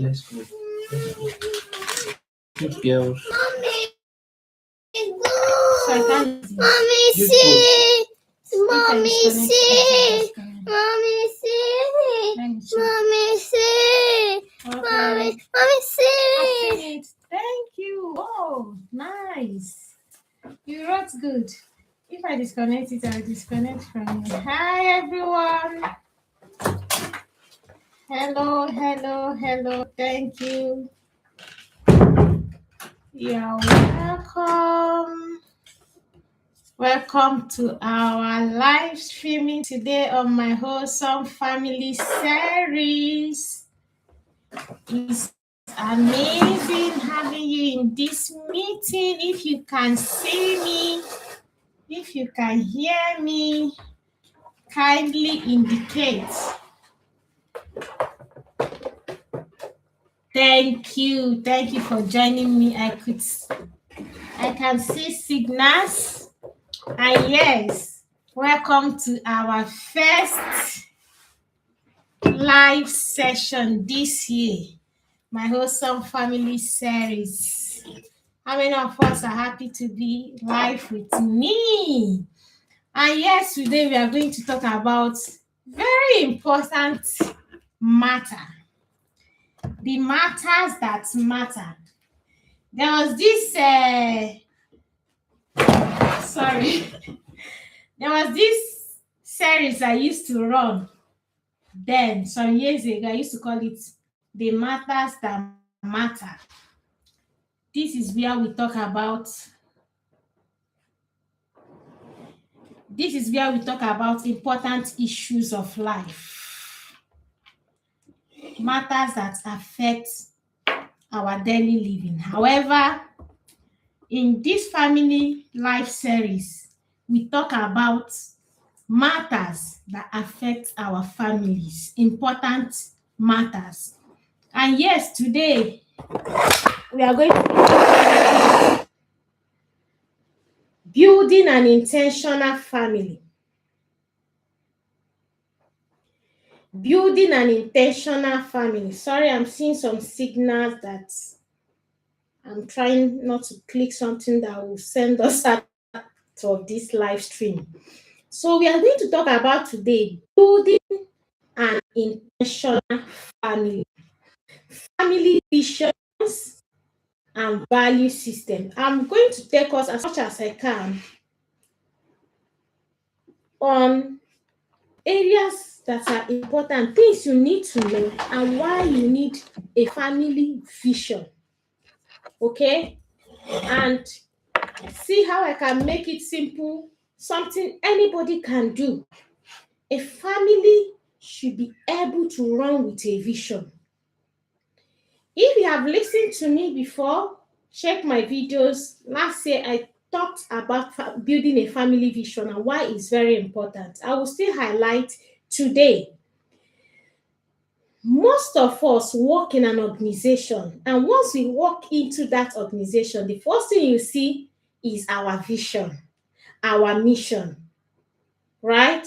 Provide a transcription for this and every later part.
Let's go. Good girls. So I can't. Mommy, Good see. If I Mommy, disconnect, see. it's just Mommy, see. Let me check. Mommy, see. Okay. Mommy, see. It. Thank you. Oh, nice. You wrote good. If I disconnect it, I'll disconnect from you. Hi, everyone. Hello, hello, hello. Thank you. You're welcome. Welcome to our live streaming today on my Wholesome Family series. It's amazing having you in this meeting. If you can see me, if you can hear me, kindly indicate. Thank you. Thank you for joining me. I can see signals. And yes, welcome to our first live session this year, my Wholesome Family series. How many of us are happy to be live with me? And yes, today we are going to talk about very important matter. The matters that matter. There was this there was this series I used to run then some years ago. I used to call it The Matters That Matter. This is where we talk about important issues of life, matters that affect our daily living. However, in this family life series, we talk about matters that affect our families, important matters. And yes, today we are going to be building an intentional family. Building an intentional family. Sorry, I'm seeing some signals that I'm trying not to click something that will send us out of this live stream. So we are going to talk about today building an intentional family. Family visions and value system. I'm going to take us as much as I can on areas that are important, things you need to know, and why you need a family vision. Okay? And see how I can make it simple, something anybody can do. A family should be able to run with a vision. If you have listened to me before, check my videos. Last year, I talked about building a family vision and why it's very important. I will still highlight today. Most of us work in an organization, and once we walk into that organization, the first thing you see is our vision, our mission, right?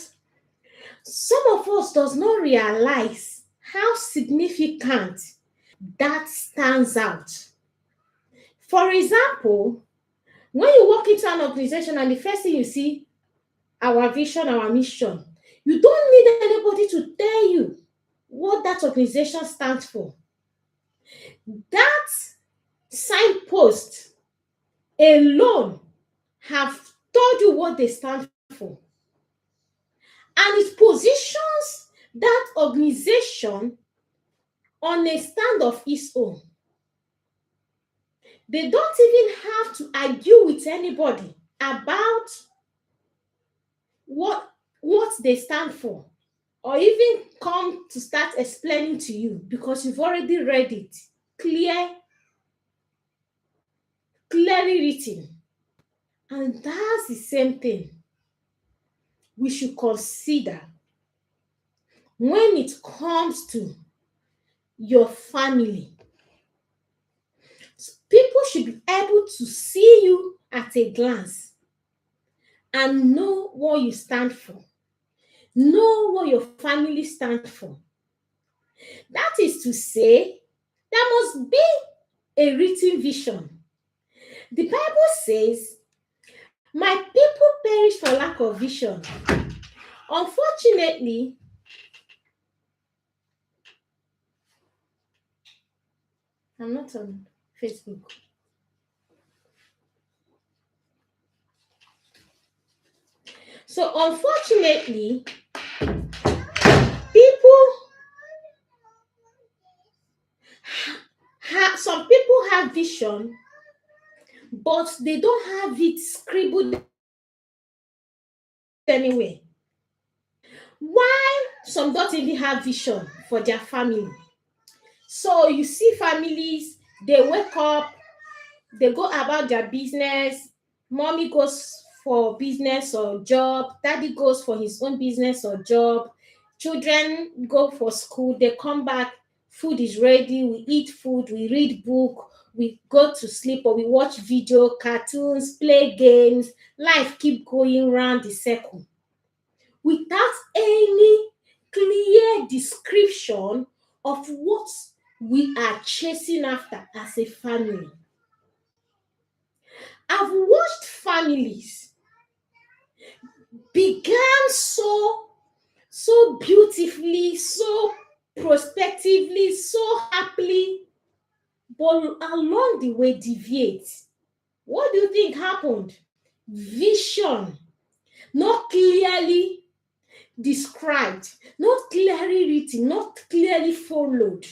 Some of us does not realize how significant that stands out. For example, when you walk into an organization and the first thing you see, our vision, our mission, you don't need anybody to tell you what that organization stands for. That signpost alone have told you what they stand for. And it positions that organization on a stand of its own. They don't even have to argue with anybody about what they stand for, or even come to start explaining to you, because you've already read it, clearly written. And that's the same thing we should consider when it comes to your family. People should be able to see you at a glance and know what you stand for, know what your family stands for. That is to say, There must be a written vision. The Bible says, my people perish for lack of vision. Unfortunately, I'm not on Facebook. So unfortunately, people some people have vision, but they don't have it scribbled anywhere. Why some don't even have vision for their family? So you see families, they wake up, they go about their business. Mommy goes for business or job, daddy goes for his own business or job, children go for school, they come back, food is ready, we eat food, we read book, we go to sleep, or we watch video, cartoons, play games. Life keep going round the circle without any clear description of what we are chasing after as a family. I've watched families began so beautifully, so prospectively, so happily, but along the way deviate. What do you think happened? Vision, not clearly described, not clearly written, not clearly followed.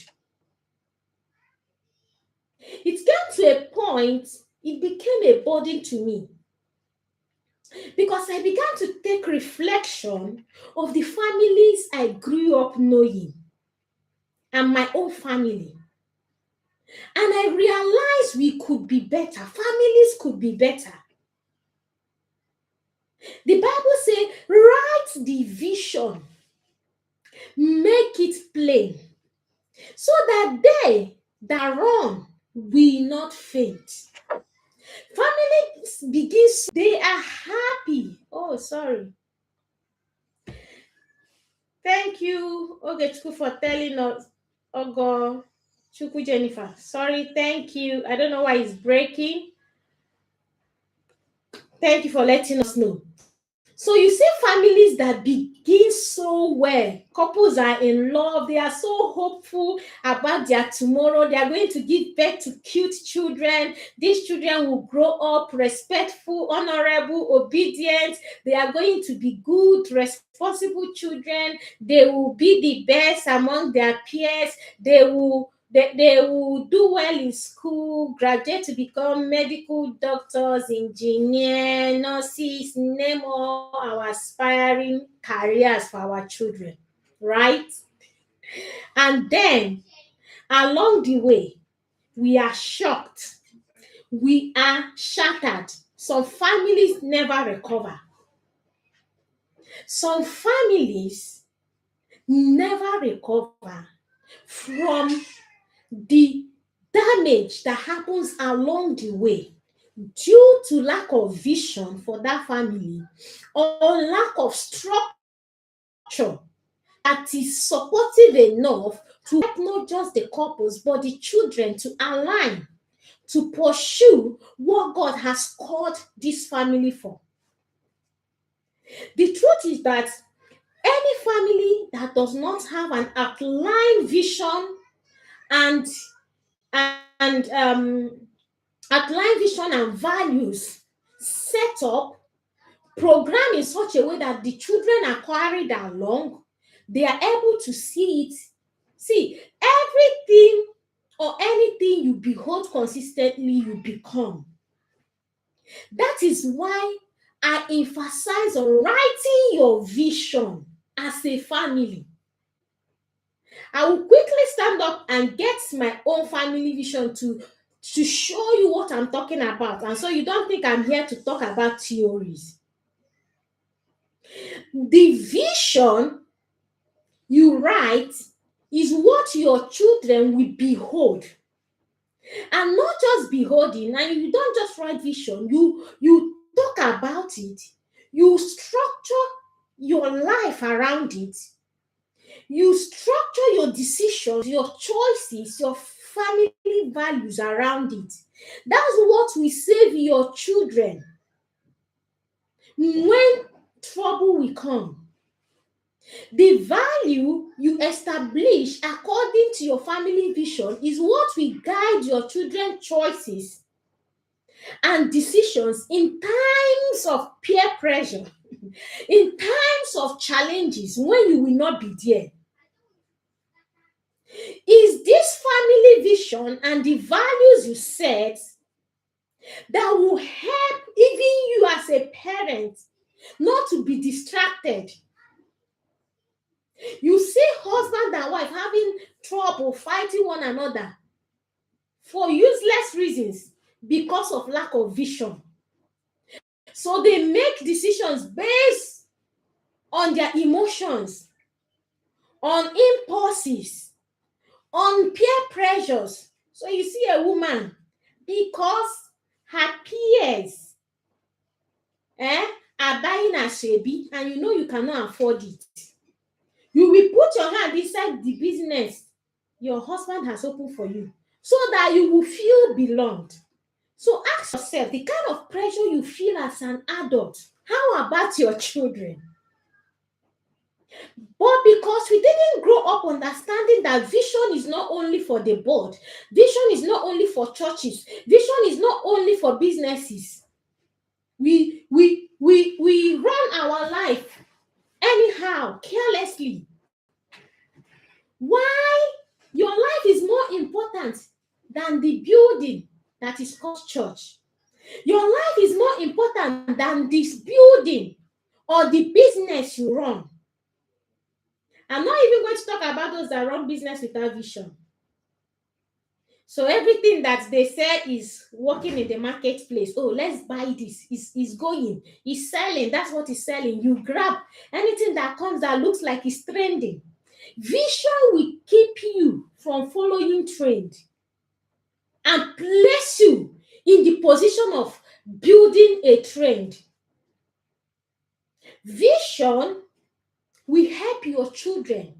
It came to a point, it became a burden to me, because I began to take reflection of the families I grew up knowing and my own family. And I realized we could be better. Families could be better. The Bible says, write the vision, make it plain, so that they that run will not faint. Families begin, they are happy. Oh, sorry. Thank you, Ogechukwu, for telling us. Ogo Chukwu Jennifer. Sorry, thank you. I don't know why it's breaking. Thank you for letting us know. So you see families that begin so well. Couples are in love. They are so hopeful about their tomorrow. They are going to give birth to cute children. These children will grow up respectful, honorable, obedient. They are going to be good, responsible children. They will be the best among their peers. They will do well in school, graduate to become medical doctors, engineer, nurses, name all our aspiring careers for our children, right? And then along the way, we are shocked, we are shattered. Some families never recover. Some families never recover from the damage that happens along the way due to lack of vision for that family, or lack of structure that is supportive enough to help not just the couples but the children to align, to pursue what God has called this family for. The truth is that any family that does not have an outline vision and outline vision and values set up, program in such a way that the children are carried along, they are able to see it. See, everything or anything you behold consistently, you become. That is why I emphasize on writing your vision as a family. I will quickly stand up and get my own family vision to show you what I'm talking about. And so you don't think I'm here to talk about theories. The vision you write is what your children will behold. And not just beholding, and you don't just write vision, you talk about it, you structure your life around it, you structure your decisions, your choices, your family values around it. That's what will save your children when trouble will come. The value you establish according to your family vision is what will guide your children's choices and decisions in times of peer pressure, in times of challenges when you will not be there. Is this family vision and the values you set that will help even you as a parent not to be distracted? You see husband and wife having trouble fighting one another for useless reasons because of lack of vision. So they make decisions based on their emotions, on impulses, on peer pressures. So you see a woman, because her peers are buying a shebi and you know you cannot afford it, you will put your hand inside the business your husband has opened for you so that you will feel belonged. So ask yourself, the kind of pressure you feel as an adult, how about your children? But because we didn't grow up understanding that vision is not only for the board, vision is not only for churches, vision is not only for businesses. We run our life anyhow, carelessly. Why? Your life is more important than the building that is called church. Your life is more important than this building or the business you run. I'm not even going to talk about those that run business without vision. So everything that they say is working in the marketplace. Oh, let's buy this. It's going. It's selling. That's what it's selling. You grab anything that comes that looks like it's trending. Vision will keep you from following trend and place you in the position of building a trend. Vision will help your children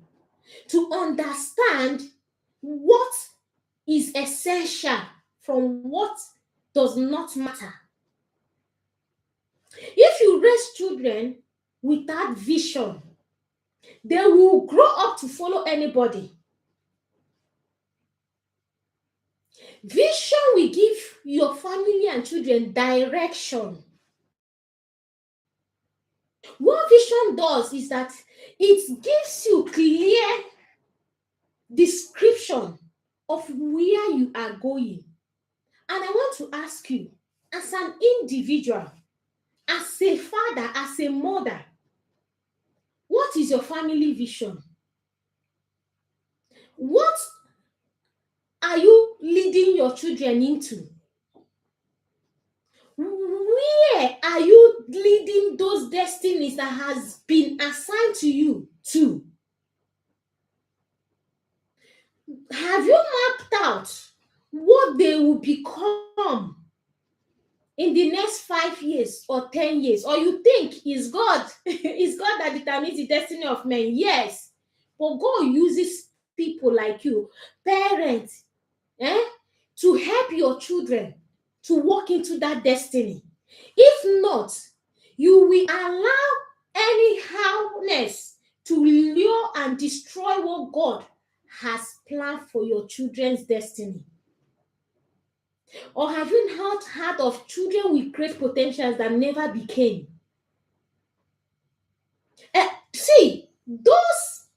to understand what is essential from what does not matter. If you raise children without vision, they will grow up to follow anybody. Vision will give your family and children direction. What vision does is that it gives you clear description of where you are going. And I want to ask you, as an individual, as a father, as a mother, what is your family vision? What are you leading your children into? Where are you leading those destinies that has been assigned to you to? Have you mapped out what they will become in the next 5 years or 10 years? Or you think it's God? It's God that determines the destiny of men. Yes. But God uses people like you, parents, to help your children to walk into that destiny. If not, you will allow anyhowness to lure and destroy what God has planned for your children's destiny. Or have you not heard of children with great potentials that never became? See, those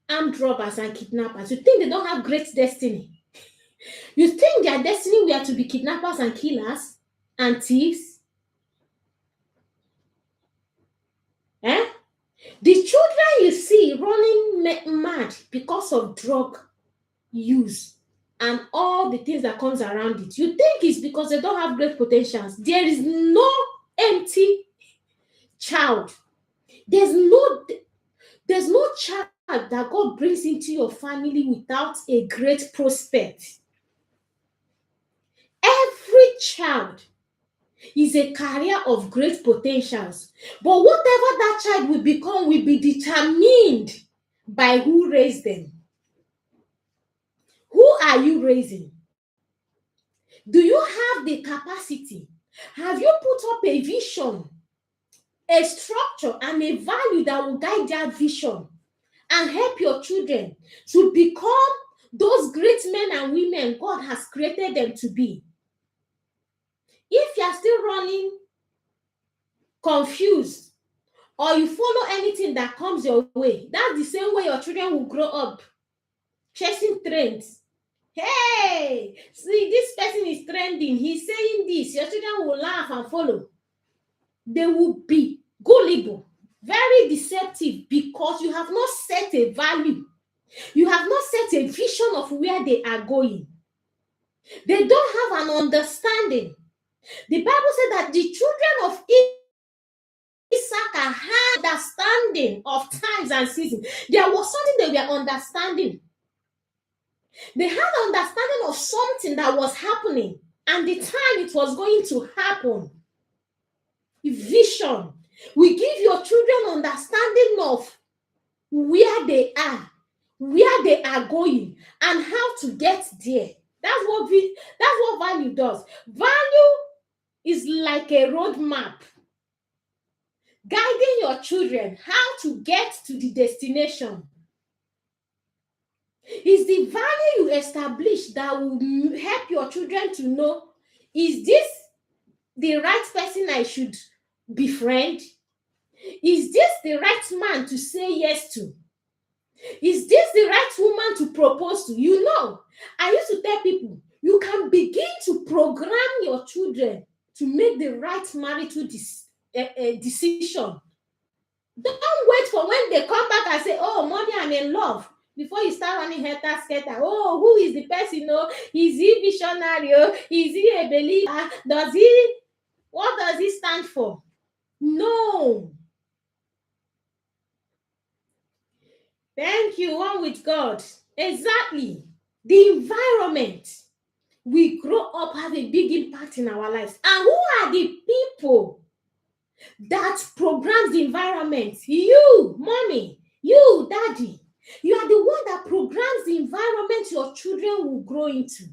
armed robbers and kidnappers, you think they don't have great destiny? You think their destiny were to be kidnappers and killers and thieves? The children you see running mad because of drug use and all the things that comes around it, you think it's because they don't have great potentials. There is no empty child. There's no child that God brings into your family without a great prospect. Every child is a carrier of great potentials. But whatever that child will become will be determined by who raised them. Who are you raising? Do you have the capacity? Have you put up a vision, a structure, and a value that will guide that vision and help your children to become those great men and women God has created them to be? If you are still running confused, or you follow anything that comes your way, that's the same way your children will grow up, chasing trends. Hey, see, this person is trending, he's saying this, your children will laugh and follow. They will be gullible, very deceptive, because you have not set a value. You have not set a vision of where they are going. They don't have an understanding. The Bible said that the children of Issachar had understanding of times and seasons. There was something they were understanding. They had understanding of something that was happening and the time it was going to happen. Vision. We give your children understanding of where they are going, and how to get there. That's what value does. Value is like a roadmap guiding your children how to get to the destination. It's the value you establish that will help your children to know, is this the right person I should befriend? Is this the right man to say yes to? Is this the right woman to propose to? You know, I used to tell people, you can begin to program your children to make the right marital decision. Don't wait for when they come back and say, oh, mommy, I'm in love, before you start running helter-skelter. Oh, who is the person? Oh, is he visionary? Oh, is he a believer? What does he stand for? No. Thank you, one with God. Exactly. The environment we grow up have a big impact in our lives. And who are the people that programs the environment? You, mommy, you, daddy. You are the one that programs the environment your children will grow into.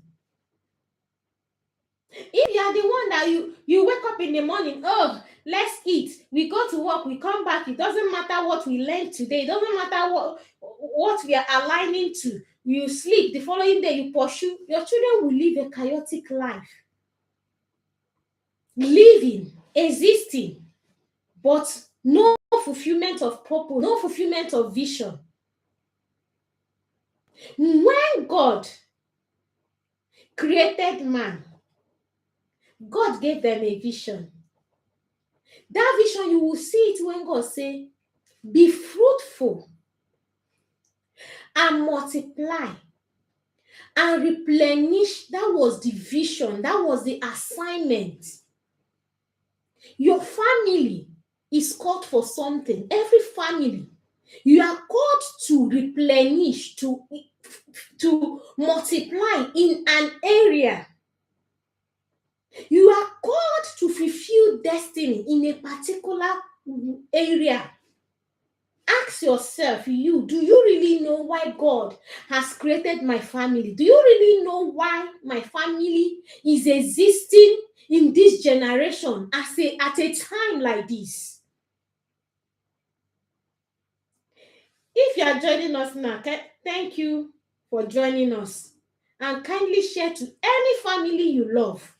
If you are the one that you wake up in the morning, oh, let's eat, we go to work, we come back, it doesn't matter what we learned today, it doesn't matter what we are aligning to, you sleep, the following day you pursue, your children will live a chaotic life. Living, existing, but no fulfillment of purpose, no fulfillment of vision. When God created man, God gave them a vision. That vision, you will see it when God say, be fruitful and multiply and replenish. That was the vision. That was the assignment. Your family is called for something. Every family, you are called to replenish, to multiply in an area. You are called to fulfill destiny in a particular area. Ask yourself, do you really know why God has created my family? Do you really know why my family is existing in this generation at a time like this? If you are joining us now, thank you for joining us, and kindly share to any family you love,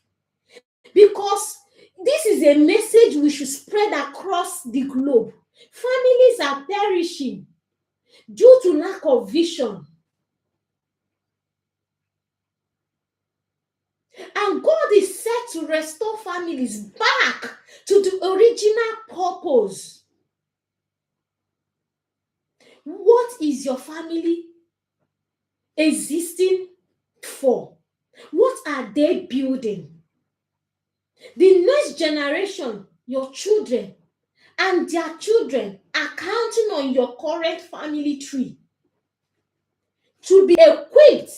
because this is a message we should spread across the globe. Families are perishing due to lack of vision. And God is set to restore families back to the original purpose. What is your family existing for? What are they building? The next generation, your children and their children, are counting on your current family tree to be equipped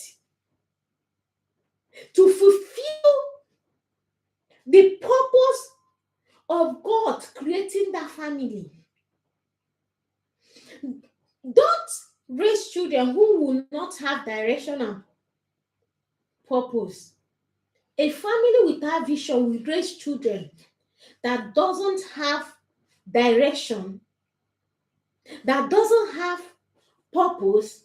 to fulfill the purpose of God creating that family. Don't raise children who will not have direction purpose. A family without vision will raise children that doesn't have direction, that doesn't have purpose,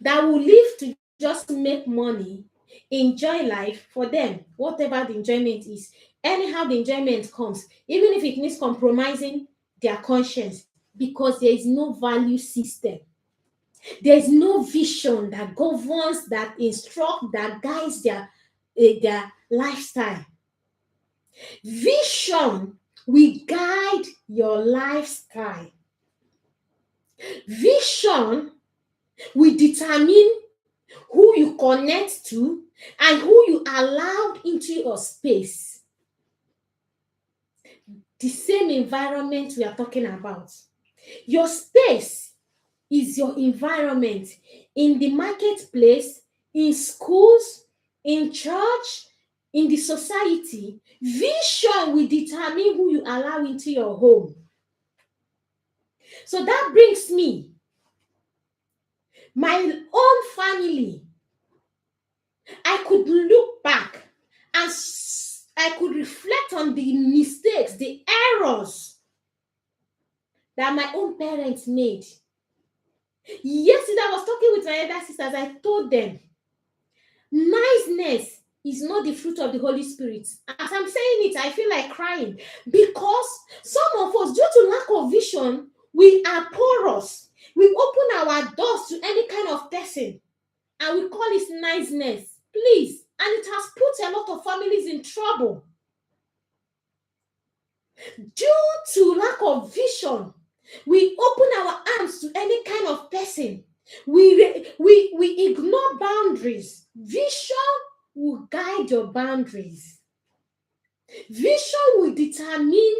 that will live to just make money, enjoy life for them, whatever the enjoyment is. Anyhow the enjoyment comes, even if it means compromising their conscience, because there is no value system. There is no vision that governs, that instructs, that guides their lifestyle. Vision will guide your lifestyle. Vision will determine who you connect to and who you allowed into your space. The same environment we are talking about. Your space is your environment in the marketplace, in schools, in church, in the society. Vision will determine who you allow into your home. So that brings me, my own family. I could look back and I could reflect on the mistakes, the errors that my own parents made. Yesterday, I was talking with my elder sisters. I told them, niceness is not the fruit of the Holy Spirit. As I'm saying it, I feel like crying, because some of us, due to lack of vision, we are porous. We open our doors to any kind of person and we call it niceness. Please. And it has put a lot of families in trouble. Due to lack of vision, we open our arms to any kind of person. We ignore boundaries. Vision will guide your boundaries. Vision will determine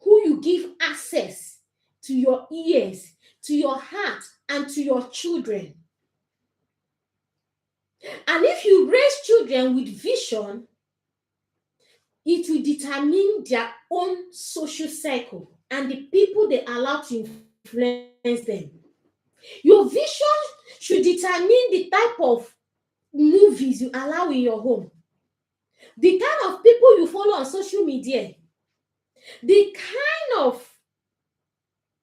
who you give access to your ears, to your heart, and to your children. And if you raise children with vision, it will determine their own social circle and the people they allow to influence them. Your vision should determine the type of movies you allow in your home, the kind of people you follow on social media, the kind of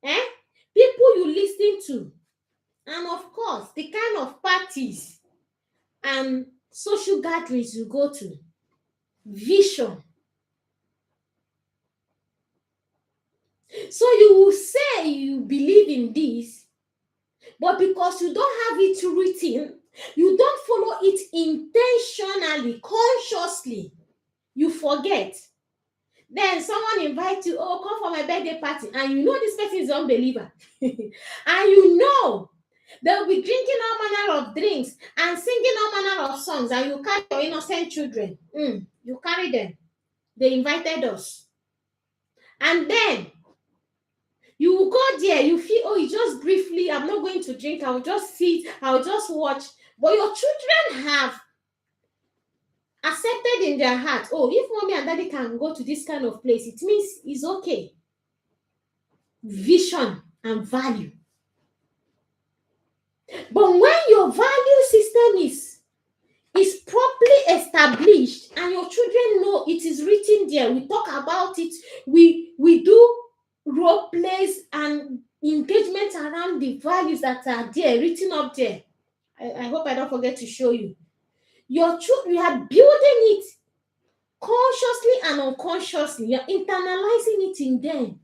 people you listen to, and of course, the kind of parties and social gatherings you go to. Vision. So you will say you believe in this, but because you don't have it written, you don't follow it intentionally, consciously, you forget. Then someone invites you, oh, come for my birthday party, and you know this person is an unbeliever. And you know they'll be drinking all manner of drinks and singing all manner of songs, and you carry your innocent children. You carry them. They invited us. And then you will go there, you feel, oh, it's just briefly, I'm not going to drink, I'll just sit, I'll just watch. But your children have accepted in their heart, oh, if mommy and daddy can go to this kind of place, it means it's okay. Vision and value. But when your value system is properly established and your children know it is written there, we talk about it, we do role plays and engagement around the values that are there, written up there. I hope I don't forget to show you. Your children, you are building it consciously and unconsciously. You're internalizing it in them.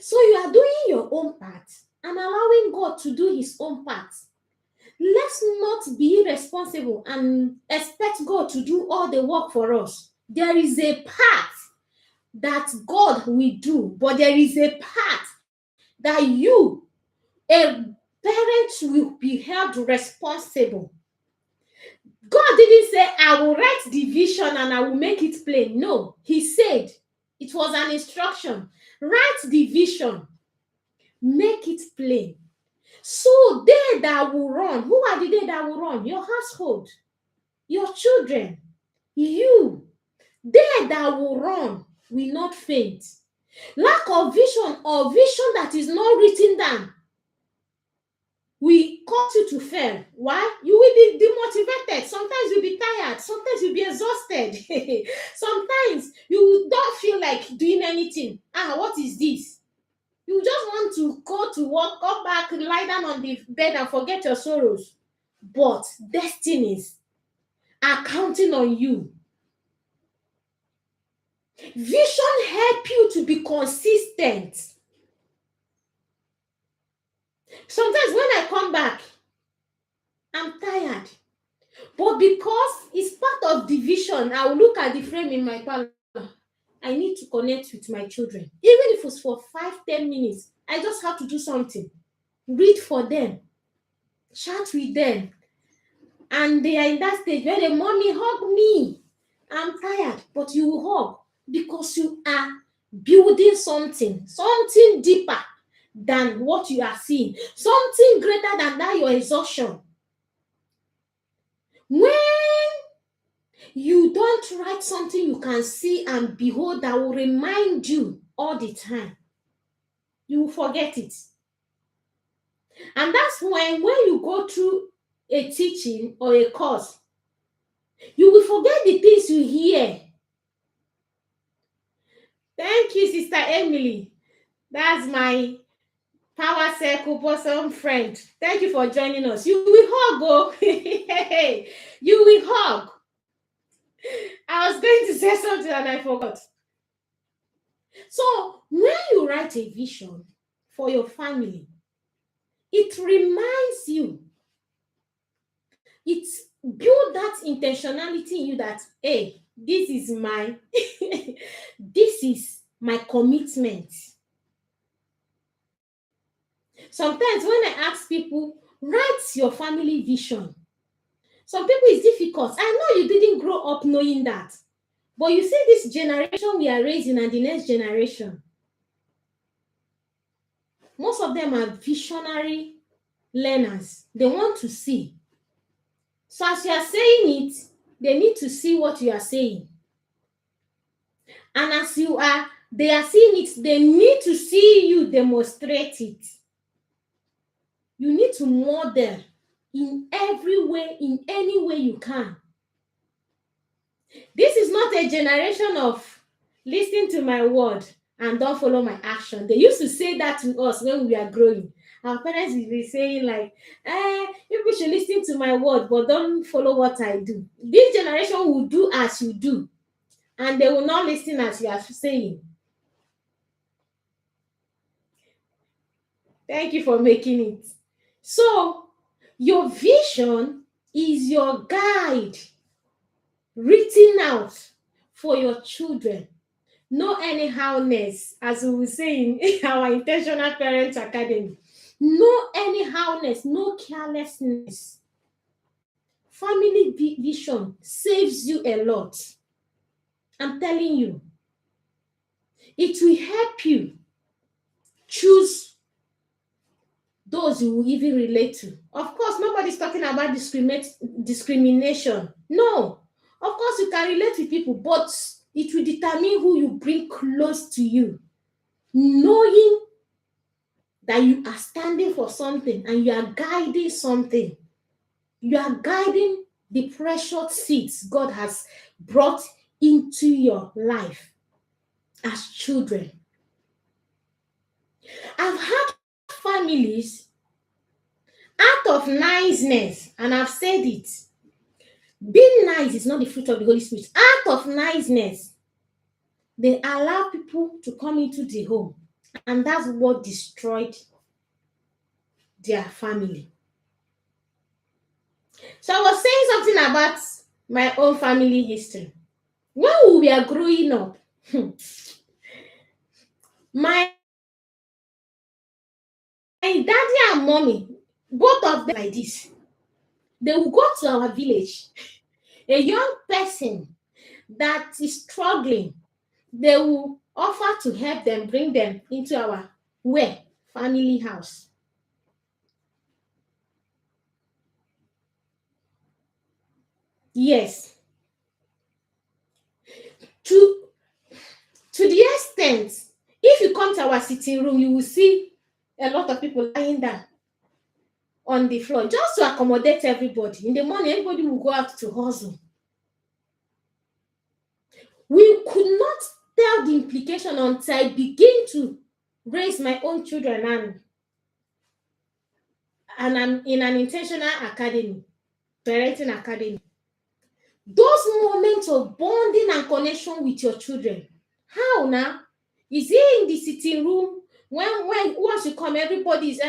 So you are doing your own part and allowing God to do his own part. Let's not be irresponsible and expect God to do all the work for us. There is a part that God will do, but there is a part that you, a parent, will be held responsible. God didn't say, I will write the vision and I will make it plain. No, he said, it was an instruction. Write the vision, make it plain. So they that will run, who are the they that will run? Your household, your children, you. They that will run will not faint. Lack of vision or vision that is not written down will cause you to fail. Why? You will be motivated. Sometimes you'll be tired. Sometimes you'll be exhausted. Sometimes you don't feel like doing anything. What is this? You just want to go to work, come back, lie down on the bed and forget your sorrows. But destinies are counting on you. Vision help you to be consistent. Sometimes when I come back, I'm tired. But because it's part of the vision, I will look at the frame in my parlor. I need to connect with my children. Even if it's for 5-10 minutes, I just have to do something. Read for them. Chat with them. And they are in that stage where the mommy hug me. I'm tired, but you will hug because you are building something deeper than what you are seeing, something greater than that your exhaustion. When you don't write something you can see and behold that will remind you all the time, you will forget it. And that's when you go through a teaching or a course, you will forget the things you hear. Thank you, Sister Emily. That's my Power Circle bosom friend. Thank you for joining us. You will hug, oh. You will hug. I was going to say something and I forgot. So, when you write a vision for your family, it reminds you, it builds that intentionality in you that, hey, this is my commitment. Sometimes when I ask people, write your family vision. Some people it's difficult. I know you didn't grow up knowing that. But you see this generation we are raising and the next generation, most of them are visionary learners. They want to see. So as you are saying it, they need to see what you are saying. And as they are seeing it, they need to see you demonstrate it. You need to model in every way, in any way you can. This is not a generation of listen to my word and don't follow my action. They used to say that to us when we are growing. Our parents will be saying like, people should listen to my word, but don't follow what I do. This generation will do as you do, and they will not listen as you are saying. Thank you for making it. So, your vision is your guide written out for your children. No anyhowness, as we will say in our Intentional Parent Academy. No anyhowness, no carelessness. Family vision saves you a lot. I'm telling you. It will help you choose those you will even relate to. Of course, nobody's talking about discrimination. No. Of course, you can relate with people, but it will determine who you bring close to you. Knowing that you are standing for something and you are guiding something. You are guiding the precious seeds God has brought into your life as children. I've had families out of niceness, and I've said it. Being nice is not the fruit of the Holy Spirit. Out of niceness, they allow people to come into the home, and that's what destroyed their family. So I was saying something about my own family history. When we were growing up, my daddy and mommy, both of them like this, they will go to our village. A young person that is struggling, they will offer to help them, bring them into our family house. Yes. To the extent, if you come to our sitting room, you will see a lot of people lying there. on the floor just to accommodate everybody. In the morning, everybody will go out to hustle. We could not tell the implication until I begin to raise my own children, and I'm in an intentional academy, parenting academy. Those moments of bonding and connection with your children. How now? Is it in the sitting room when once you come, everybody's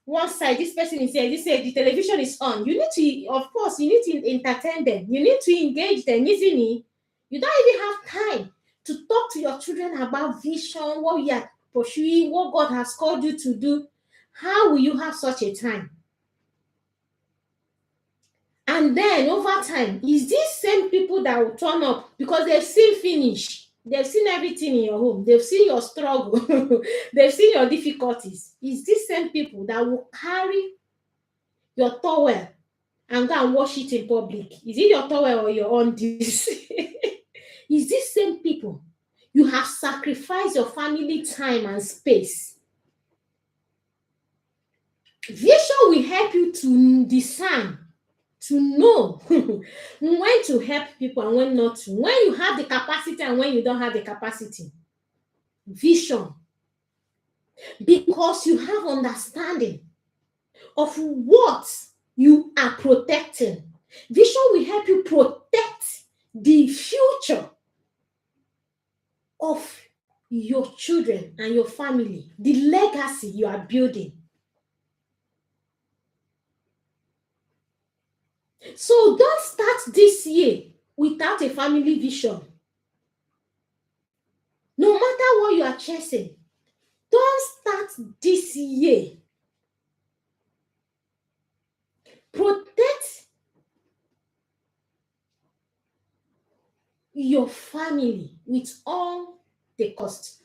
one side, this person is here, this side, the television is on. You need to, of course, you need to entertain them. You need to engage them, isn't it? You don't even have time to talk to your children about vision, what you are pursuing, what God has called you to do. How will you have such a time? And then over time, is these same people that will turn up because they've seen finish, they've seen everything in your home, they've seen your struggle, they've seen your difficulties. Is these same people that will carry your towel and go and wash it in public? Is it your towel or your undies? Is these same people you have sacrificed your family time and space? Vision will help you to discern, to know when to help people and when not to, when you have the capacity and when you don't have the capacity. Vision, because you have understanding of what you are protecting. Vision will help you protect the future of your children and your family, the legacy you are building. So don't start this year without a family vision. No matter what you are chasing, don't start this year. Protect your family with all the cost.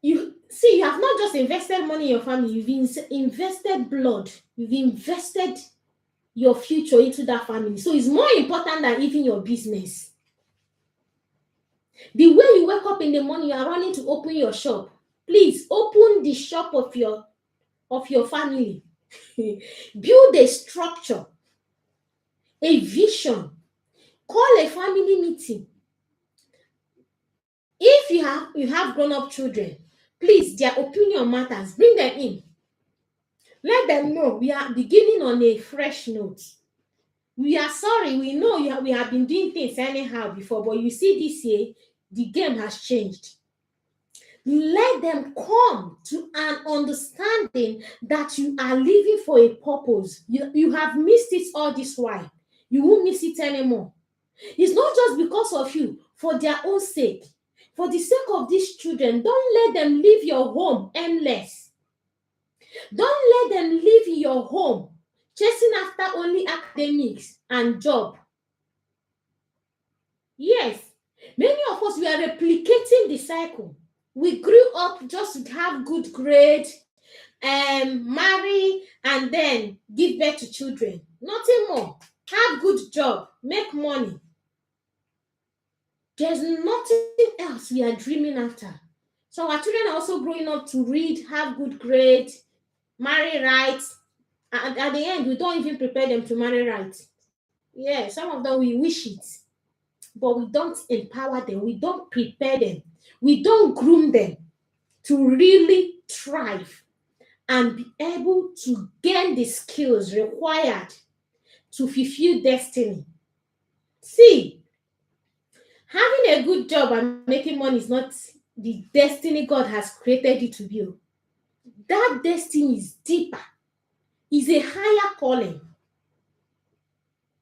You see, you have not just invested money in your family, you've invested blood, you've invested your future into that family. So it's more important than even your business. The way you wake up in the morning, you are running to open your shop. Please open the shop of your family. Build a structure, a vision. Call a family meeting. If you have grown-up children, please, their opinion matters. Bring them in. Let them know we are beginning on a fresh note. We are sorry, we know we have been doing things anyhow before, but you see this year, the game has changed. Let them come to an understanding that you are living for a purpose. You have missed it all this while. You won't miss it anymore. It's not just because of you, for their own sake. For the sake of these children, don't let them leave your home endless. Don't let them live in your home chasing after only academics and job. Yes, many of us, we are replicating the cycle. We grew up just to have good grades, marry, and then give birth to children. Nothing more. Have good job, make money. There's nothing else we are dreaming after. So our children are also growing up to read, have good grades, marry right. And at the end, we don't even prepare them to marry right. Yeah, some of them, we wish it, but we don't empower them. We don't prepare them. We don't groom them to really thrive and be able to gain the skills required to fulfill destiny. See, having a good job and making money is not the destiny God has created you to build. That destiny is deeper, is a higher calling.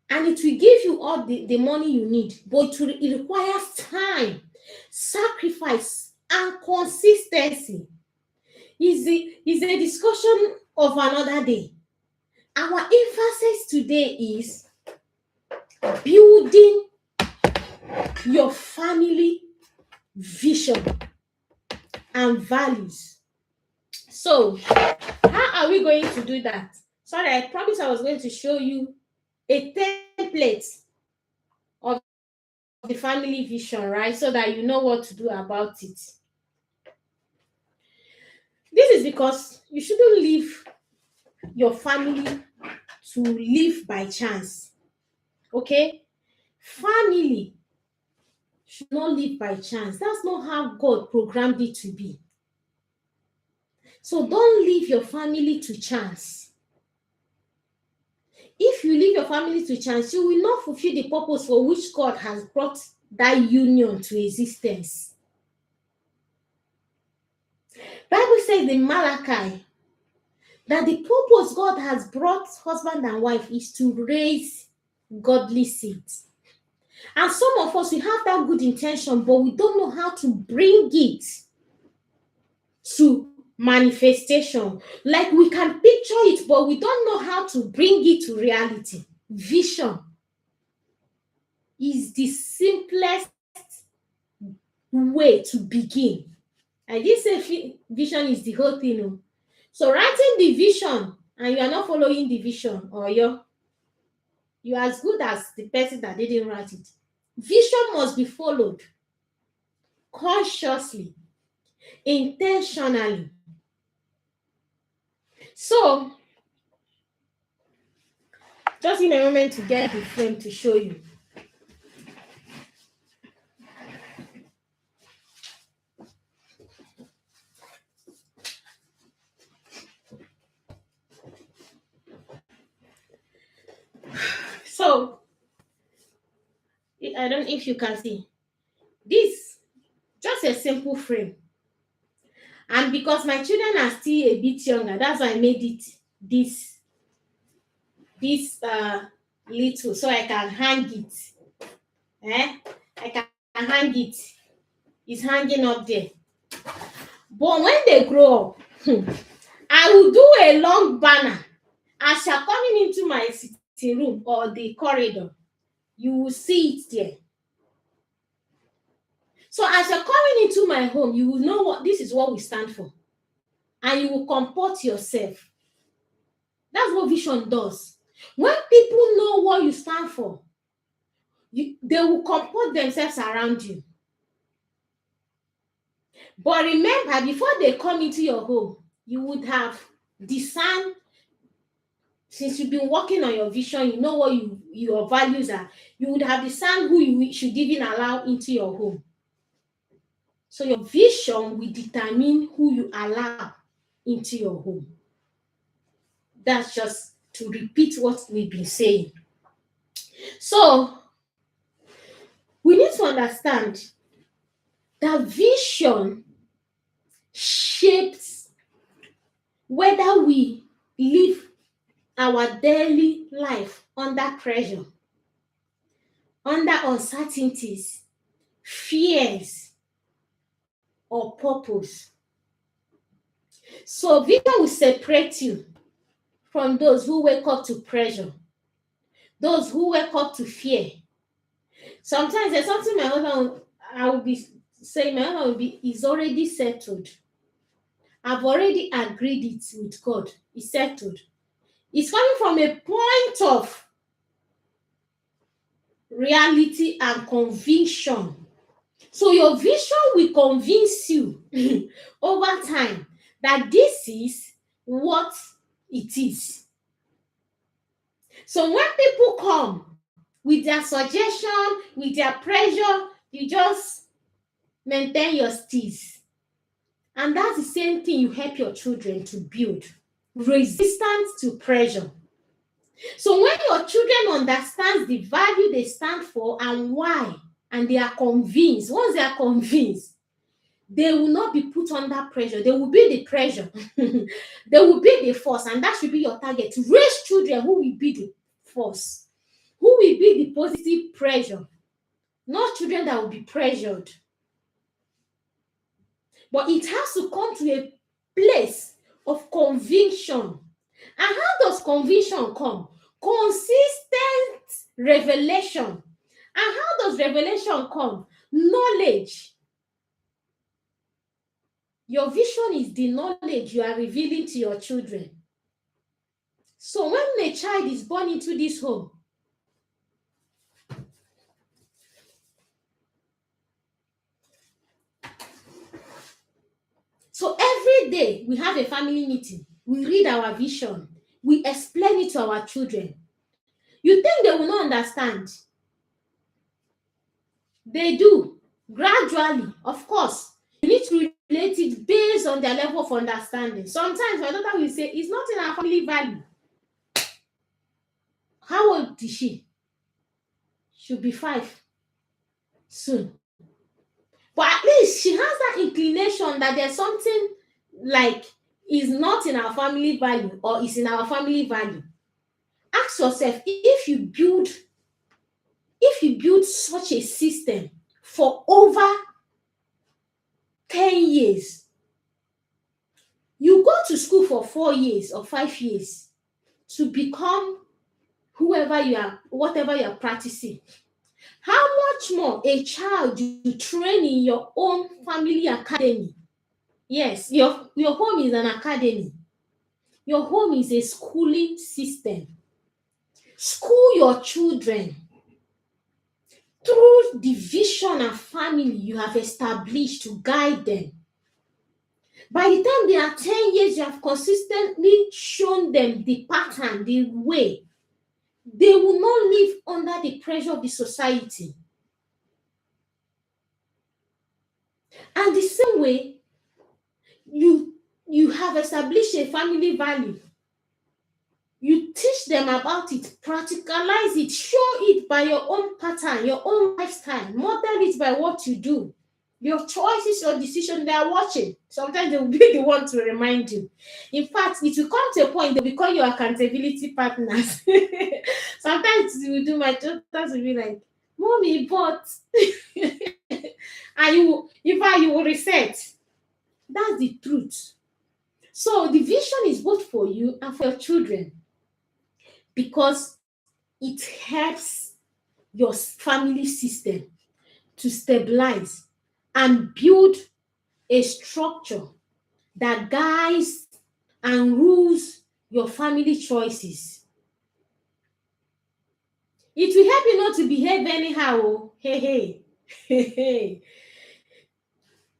And it will give you all the money you need, but it requires time, sacrifice, and consistency. Is a discussion of another day. Our emphasis today is building your family vision and values. So, how are we going to do that? Sorry, I promised I was going to show you a template of the family vision, right? So that you know what to do about it. This is because you shouldn't live your family to live by chance. Okay? Family should not live by chance. That's not how God programmed it to be. So don't leave your family to chance. If you leave your family to chance, you will not fulfill the purpose for which God has brought that union to existence. Bible says in Malachi that the purpose God has brought husband and wife is to raise godly seeds. And some of us, we have that good intention, but we don't know how to bring it to manifestation. Like we can picture it, but we don't know how to bring it to reality. Vision is the simplest way to begin. I didn't say vision is the whole thing. No. So writing the vision and you are not following the vision, or you're as good as the person that didn't write it. Vision must be followed consciously, intentionally. So, just in a moment to get the frame to show you. So, I don't know if you can see. This, just a simple frame. And because my children are still a bit younger, that's why I made it this little, so I can hang it. I can hang it. It's hanging up there. But when they grow up, I will do a long banner. As you're coming into my sitting room or the corridor, you will see it there. So as you're coming into my home, you will know what this is what we stand for. And you will comport yourself. That's what vision does. When people know what you stand for, they will comport themselves around you. But remember, before they come into your home, you would have discerned, since you've been working on your vision, you know what your values are, you would have discerned who you should even allow into your home. So your vision will determine who you allow into your home. That's just to repeat what we've been saying. So we need to understand that vision shapes whether we live our daily life under pressure, under uncertainties, fears, or purpose. So vision will separate you from those who wake up to pressure, those who wake up to fear. Sometimes there's something my husband, I will be saying, my husband is already settled. I've already agreed it with God. It's settled. It's coming from a point of reality and conviction. So your vision will convince you over time that this is what it is. So when people come with their suggestion, with their pressure, you just maintain your steez. And that's the same thing you help your children to build. Resistance to pressure. So when your children understand the value they stand for and why, and they are convinced, once they are convinced, they will not be put under pressure. They will be the pressure. They will be the force, and that should be your target. To raise children who will be the force, who will be the positive pressure, not children that will be pressured. But it has to come to a place of conviction. And how does conviction come? Consistent revelation. And how does revelation come? Knowledge. Your vision is the knowledge you are revealing to your children. So when a child is born into this home, so every day we have a family meeting. We read our vision. we explain it to our children. You think they will not understand? They do. Gradually, of course. You need to relate it based on their level of understanding. Sometimes my daughter will say, it's not in our family value. How old is she? She'll be 5 soon. But at least she has that inclination that there's something like is not in our family value or is in our family value. Ask yourself, if you build such a system for over 10 years, you go to school for 4 years or 5 years to become whoever you are, whatever you are practicing. How much more a child you train in your own family academy? Yes, your home is an academy. Your home is a schooling system. School your children through the vision and family you have established to guide them. By the time they are 10 years, you have consistently shown them the pattern, the way. They will not live under the pressure of the society. And the same way, you have established a family value. You teach them about it, practicalize it, show it by your own pattern, your own lifestyle, model it by what you do. Your choices, your decision, they are watching. Sometimes they will be the one to remind you. In fact, it will come to a point they become your accountability partners. Sometimes you will do, my daughters will be like, Mommy, but and you will reset. That's the truth. So the vision is both for you and for your children, because it helps your family system to stabilize and build a structure that guides and rules your family choices. It will help you not to behave anyhow. Hey.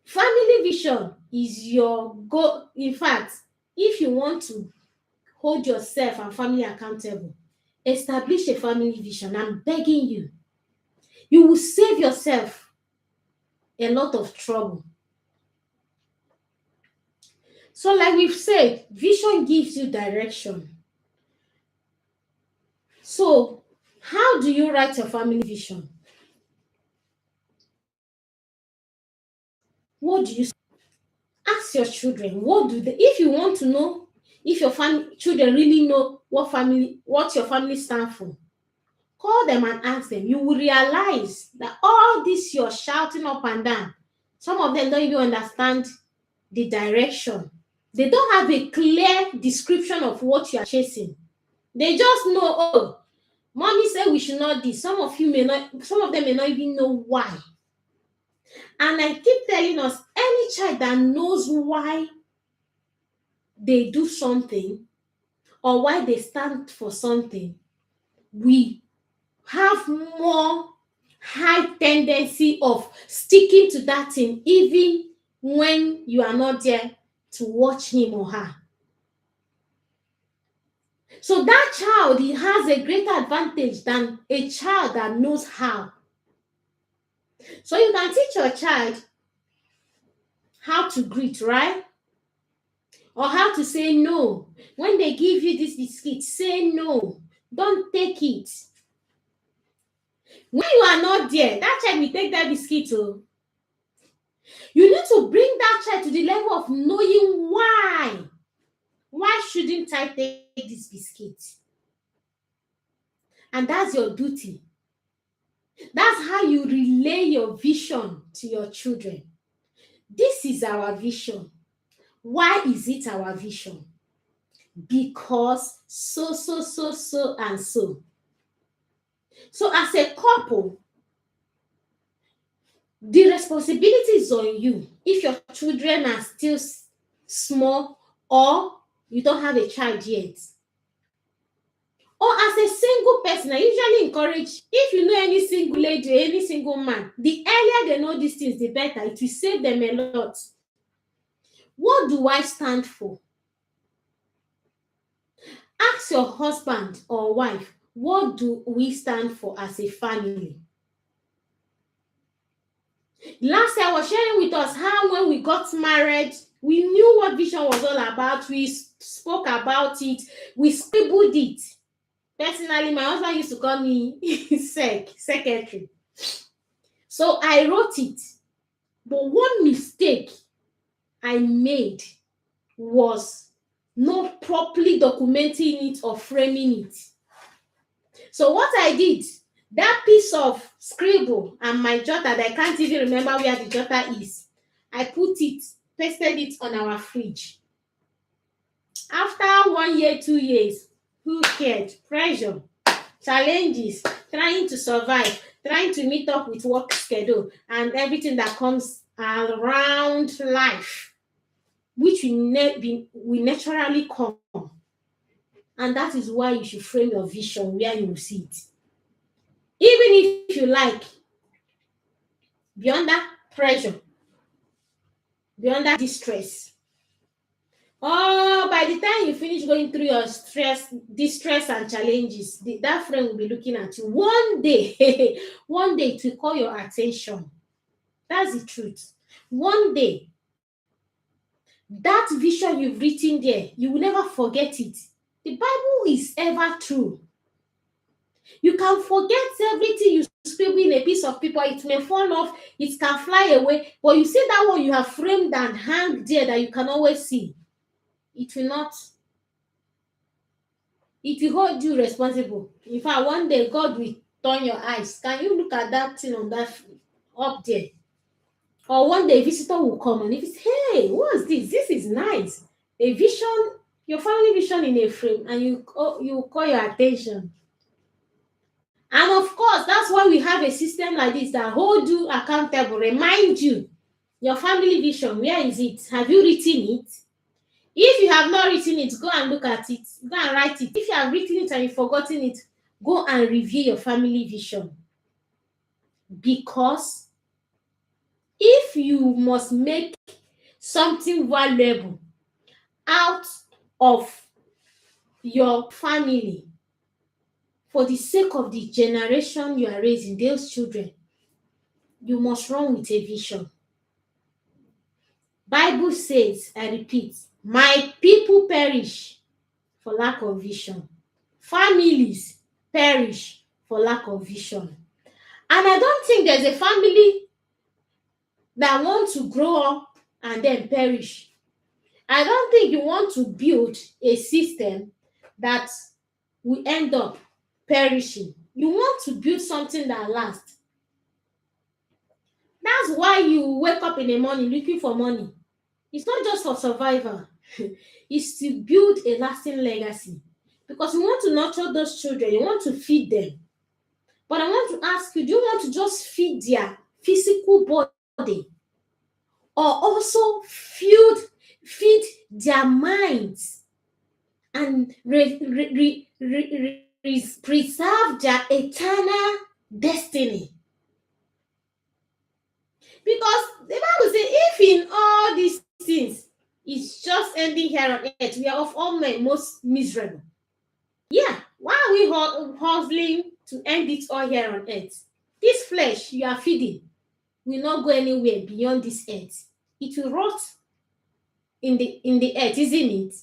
Family vision is your goal. In fact, if you want to hold yourself and family accountable, establish a family vision. I'm begging you. You will save yourself a lot of trouble. So like we've said, vision gives you direction. So how do you write your family vision? What do you ask your children? What do they, if you want to know if your children really know what your family stands for, call them and ask them. You will realize that all this you're shouting up and down, some of them don't even understand the direction. They don't have a clear description of what you are chasing. They just know, oh, mommy said we should not do. Some of them may not even know why. And I keep telling us, any child that knows why they do something or why they stand for something, we have more high tendency of sticking to that thing even when you are not there to watch him or her. So that child, he has a greater advantage than a child that knows how. So you can teach your child how to greet, right? Or how to say no. When they give you this biscuit, say no. Don't take it. When you are not there, that child will take that biscuit. Oh. You need to bring that child to the level of knowing why. Why shouldn't I take this biscuit? And that's your duty. That's how you relay your vision to your children. This is our vision. Why is it our vision? Because so, and so. So as a couple, the responsibility is on you. If your children are still small or you don't have a child yet. Or as a single person, I usually encourage, if you know any single lady or any single man, the earlier they know these things, the better. It will save them a lot. What do I stand for? Ask your husband or wife, what do we stand for as a family? Last year I was sharing with us how when we got married, we knew what vision was all about. We spoke about it. We scribbled it. Personally, my husband used to call me secretary. So I wrote it. But one mistake I made was not properly documenting it or framing it. So what I did, that piece of scribble and my jotter that I can't even remember where the jotter is, I pasted it on our fridge. After 1 year, 2 years, who cared? Pressure, challenges, trying to survive, trying to meet up with work schedule and everything that comes around life, which will naturally come. And that is why you should frame your vision where you will see it. Even if you like, be under pressure, be under distress. By the time you finish going through your distress and challenges, that friend will be looking at you. One day it will call your attention. That's the truth. One day, that vision you've written there, you will never forget it. The Bible is ever true. You can forget everything you scribble in a piece of paper. It may fall off, it can fly away, but you see that one you have framed and hang there that you can always see. It will hold you responsible. In fact, one day God will turn your eyes. Can you look at that thing on that up there? Or one day a visitor will come and if it's, hey, what's this? This is nice. A vision, your family vision in a frame, and you call your attention. And of course, that's why we have a system like this that hold you accountable, remind you your family vision. Where is it? Have you written it? If you have not written it, go and look at it. Go and write it. If you have written it and you've forgotten it, go and review your family vision. Because if you must make something valuable out of your family for the sake of the generation you are raising, those children, you must run with a vision. Bible says, I repeat, my people perish for lack of vision. Families perish for lack of vision. And I don't think there's a family that wants to grow up and then perish. I don't think you want to build a system that will end up perishing. You want to build something that lasts. That's why you wake up in the morning looking for money. It's not just for survival. It's to build a lasting legacy. Because you want to nurture those children. You want to feed them. But I want to ask you, do you want to just feed their physical body? Or also feed their minds and preserve their eternal destiny? Because the Bible says, if in all these things it's just ending here on earth, we are of all men most miserable. Yeah, why are we hustling to end it all here on earth? This flesh you are feeding will not go anywhere beyond this earth. It will rot in the earth, isn't it?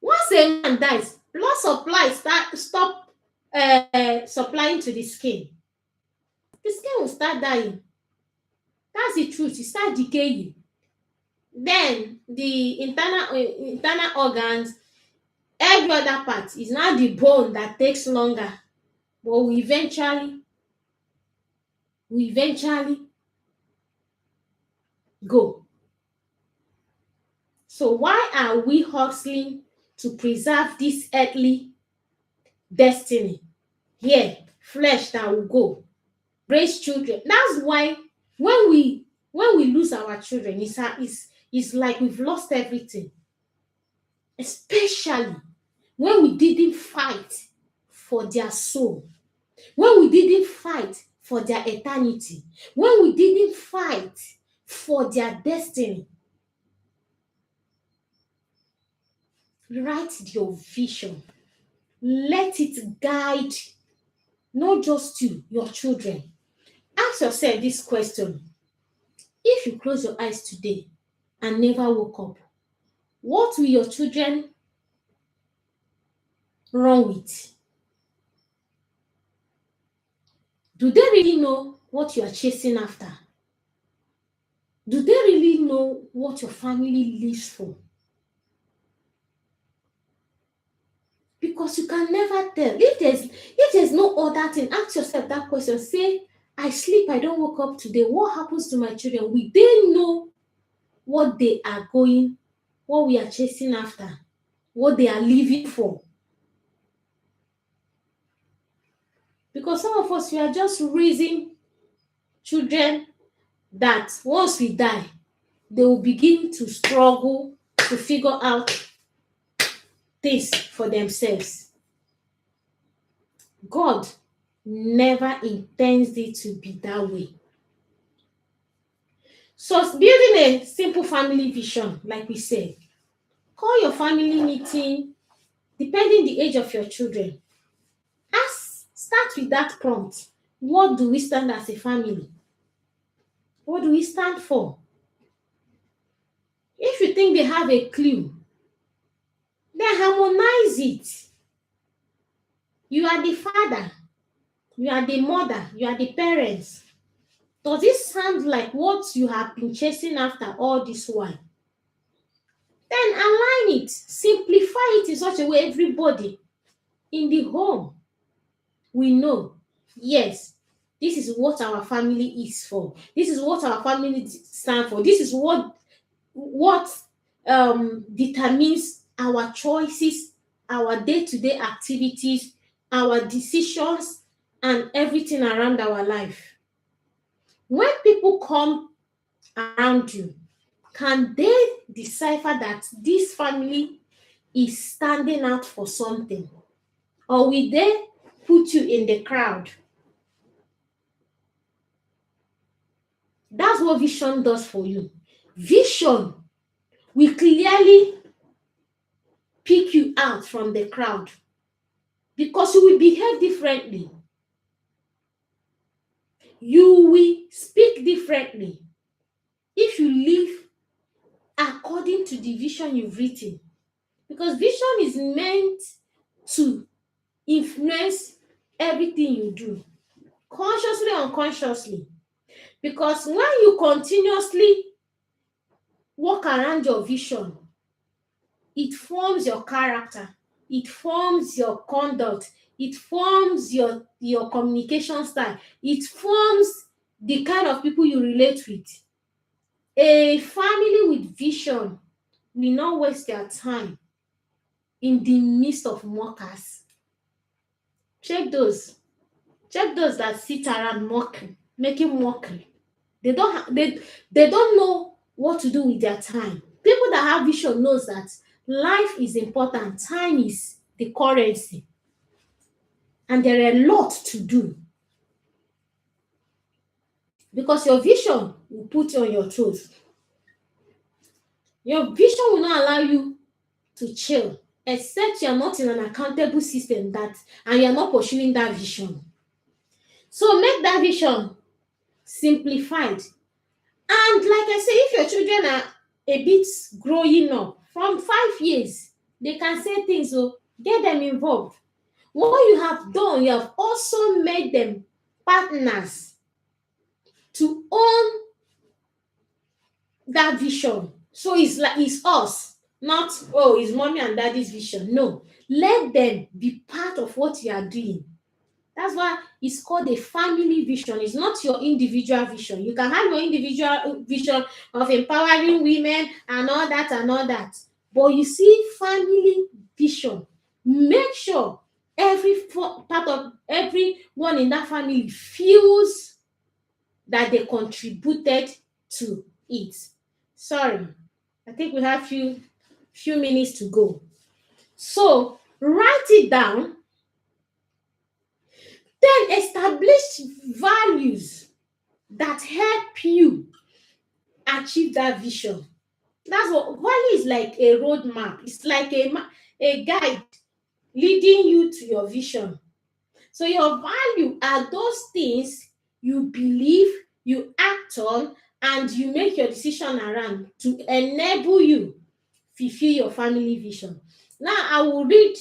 Once a man dies, blood supply stop supplying to the skin. The skin will start dying. That's the truth. It start decaying. Then the internal organs, every other part is now the bone that takes longer, but we eventually go. So why are we hustling to preserve this earthly destiny? Here, flesh that will go, raise children. That's why when we lose our children, it's like we've lost everything. Especially when we didn't fight for their soul, when we didn't fight for their eternity, when we didn't fight for their destiny. Write your vision. Let it guide not just you, your children. Ask yourself this question. If you close your eyes today and never woke up, what will your children run with? Do they really know what you are chasing after? Do they really know what your family lives for? Because you can never tell. If there's no other thing, ask yourself that question. Say, I sleep, I don't wake up today. What happens to my children? Will they know what they are going, what we are chasing after, what they are living for? Because some of us, we are just raising children that once we die, they will begin to struggle to figure out things for themselves. God never intends it to be that way. So building a simple family vision, like we said, call your family meeting, depending the age of your children. Start with that prompt. What do we stand as a family? What do we stand for? If you think they have a clue, then harmonize it. You are the father, you are the mother, you are the parents. Does it sound like what you have been chasing after all this while? Then align it, simplify it in such a way everybody in the home we know, yes, this is what our family is for. This is what our family stand for. This is what determines our choices, our day-to-day activities, our decisions, and everything around our life. When people come around you, can they decipher that this family is standing out for something? Or will they put you in the crowd? That's what vision does for you. Vision will clearly pick you out from the crowd because you will behave differently. You will speak differently if you live according to the vision you've written. Because vision is meant to influence everything you do, consciously or unconsciously. Because when you continuously walk around your vision, it forms your character, it forms your conduct, it forms your communication style, it forms the kind of people you relate with. A family with vision will not waste their time in the midst of mockers. Check those that sit around making mockery. They don't know what to do with their time. People that have vision knows that life is important. Time is the currency. And there are a lot to do. Because your vision will put you on your toes. Your vision will not allow you to chill, except you are not in an accountable system and you are not pursuing that vision. So make that vision simplified. And like I say, if your children are a bit growing up, from 5 years, they can say things, so get them involved. What you have done, you have also made them partners to own that vision. So it's us, not, it's mommy and daddy's vision. No, let them be part of what you are doing. That's why it's called a family vision. It's not your individual vision. You can have your individual vision of empowering women and all that. But you see, family vision, make sure every part of everyone in that family feels that they contributed to it. Sorry, I think we have few minutes to go. So write it down. Then establish values that help you achieve that vision. That's what value is like a roadmap. It's like a guide leading you to your vision. So your value are those things you believe, you act on, and you make your decision around to enable you fulfill your family vision. Now I will read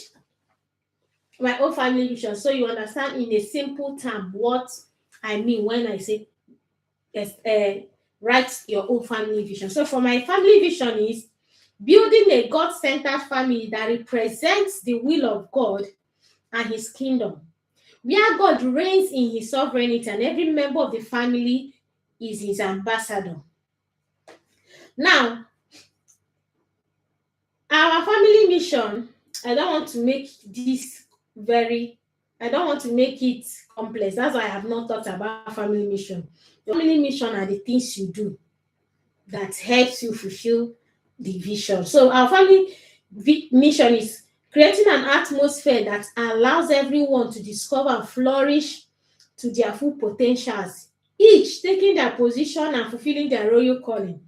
my own family vision so you understand in a simple term what I mean when I say yes, write your own family vision. So for my family vision is building a God-centered family that represents the will of God and his kingdom, where God reigns in his sovereignty and every member of the family is his ambassador. Now, our family mission, I don't want to make it complex. That's why I have not thought about family mission. Your family mission are the things you do that helps you fulfill the vision. So our family mission is creating an atmosphere that allows everyone to discover and flourish to their full potentials, each taking their position and fulfilling their royal calling.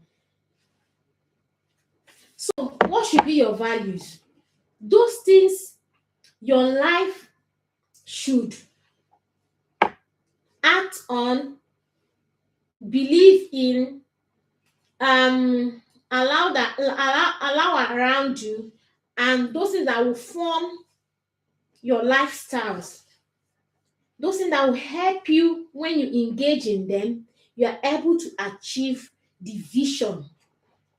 So what should be your values? Those things your life should act on, believe in, allow around you, and those things that will form your lifestyles, those things that will help you when you engage in them, you are able to achieve the vision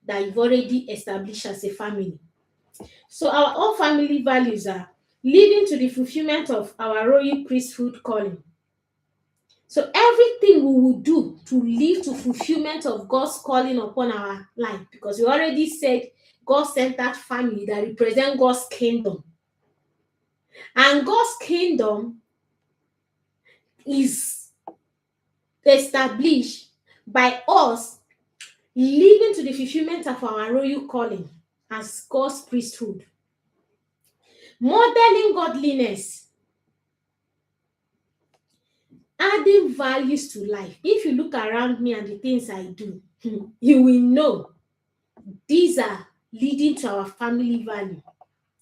that you've already established as a family. So our all family values are leading to the fulfillment of our royal priesthood calling. So everything we will do to lead to fulfillment of God's calling upon our life, because we already said God-centered family that represent God's kingdom. And God's kingdom is established by us leading to the fulfillment of our royal calling as God's priesthood. Modeling godliness, adding values to life. If you look around me and the things I do, you will know these are leading to our family value.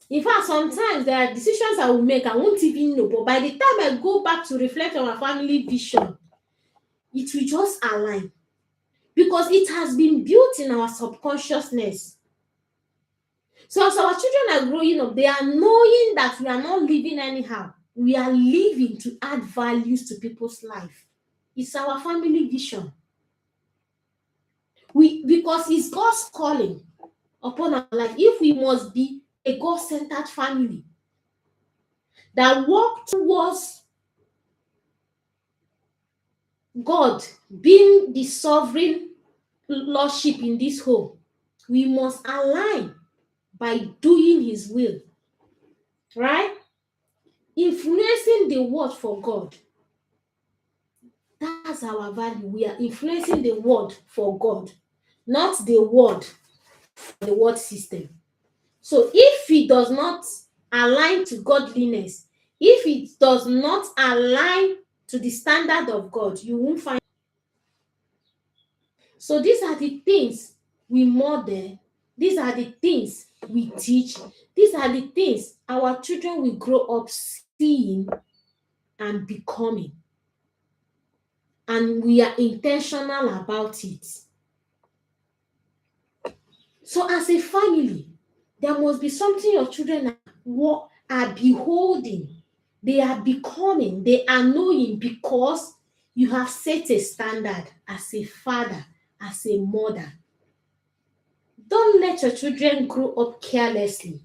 In fact, sometimes there are decisions I will make I won't even know, but by the time I go back to reflect on our family vision, it will just align because it has been built in our subconsciousness. So as our children are growing up, they are knowing that we are not living anyhow. We are living to add values to people's life. It's our family vision. Because it's God's calling upon our life. If we must be a God-centered family that walk towards God being the sovereign lordship in this home, we must align by doing his will, right? Influencing the word for God. That's our value. We are influencing the word for God, not the word for the word system. So if it does not align to godliness, if it does not align to the standard of God, you won't find. So these are the things we model. These are the things we teach. These are the things our children will grow up seeing and becoming. And we are intentional about it. So as a family, there must be something your children are beholding. They are becoming, they are knowing, because you have set a standard as a father, as a mother. Don't let your children grow up carelessly.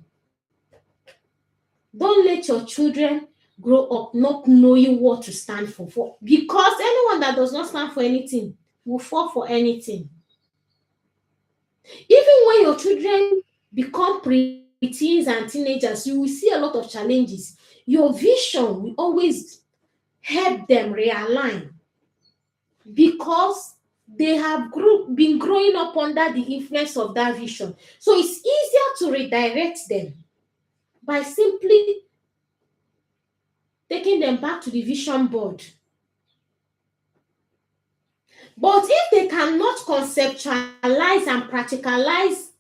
Don't let your children grow up not knowing what to stand for. Because anyone that does not stand for anything will fall for anything. Even when your children become preteens and teenagers, you will see a lot of challenges. Your vision will always help them realign because they have been growing up under the influence of that vision. So it's easier to redirect them by simply taking them back to the vision board. But if they cannot conceptualize and practicalize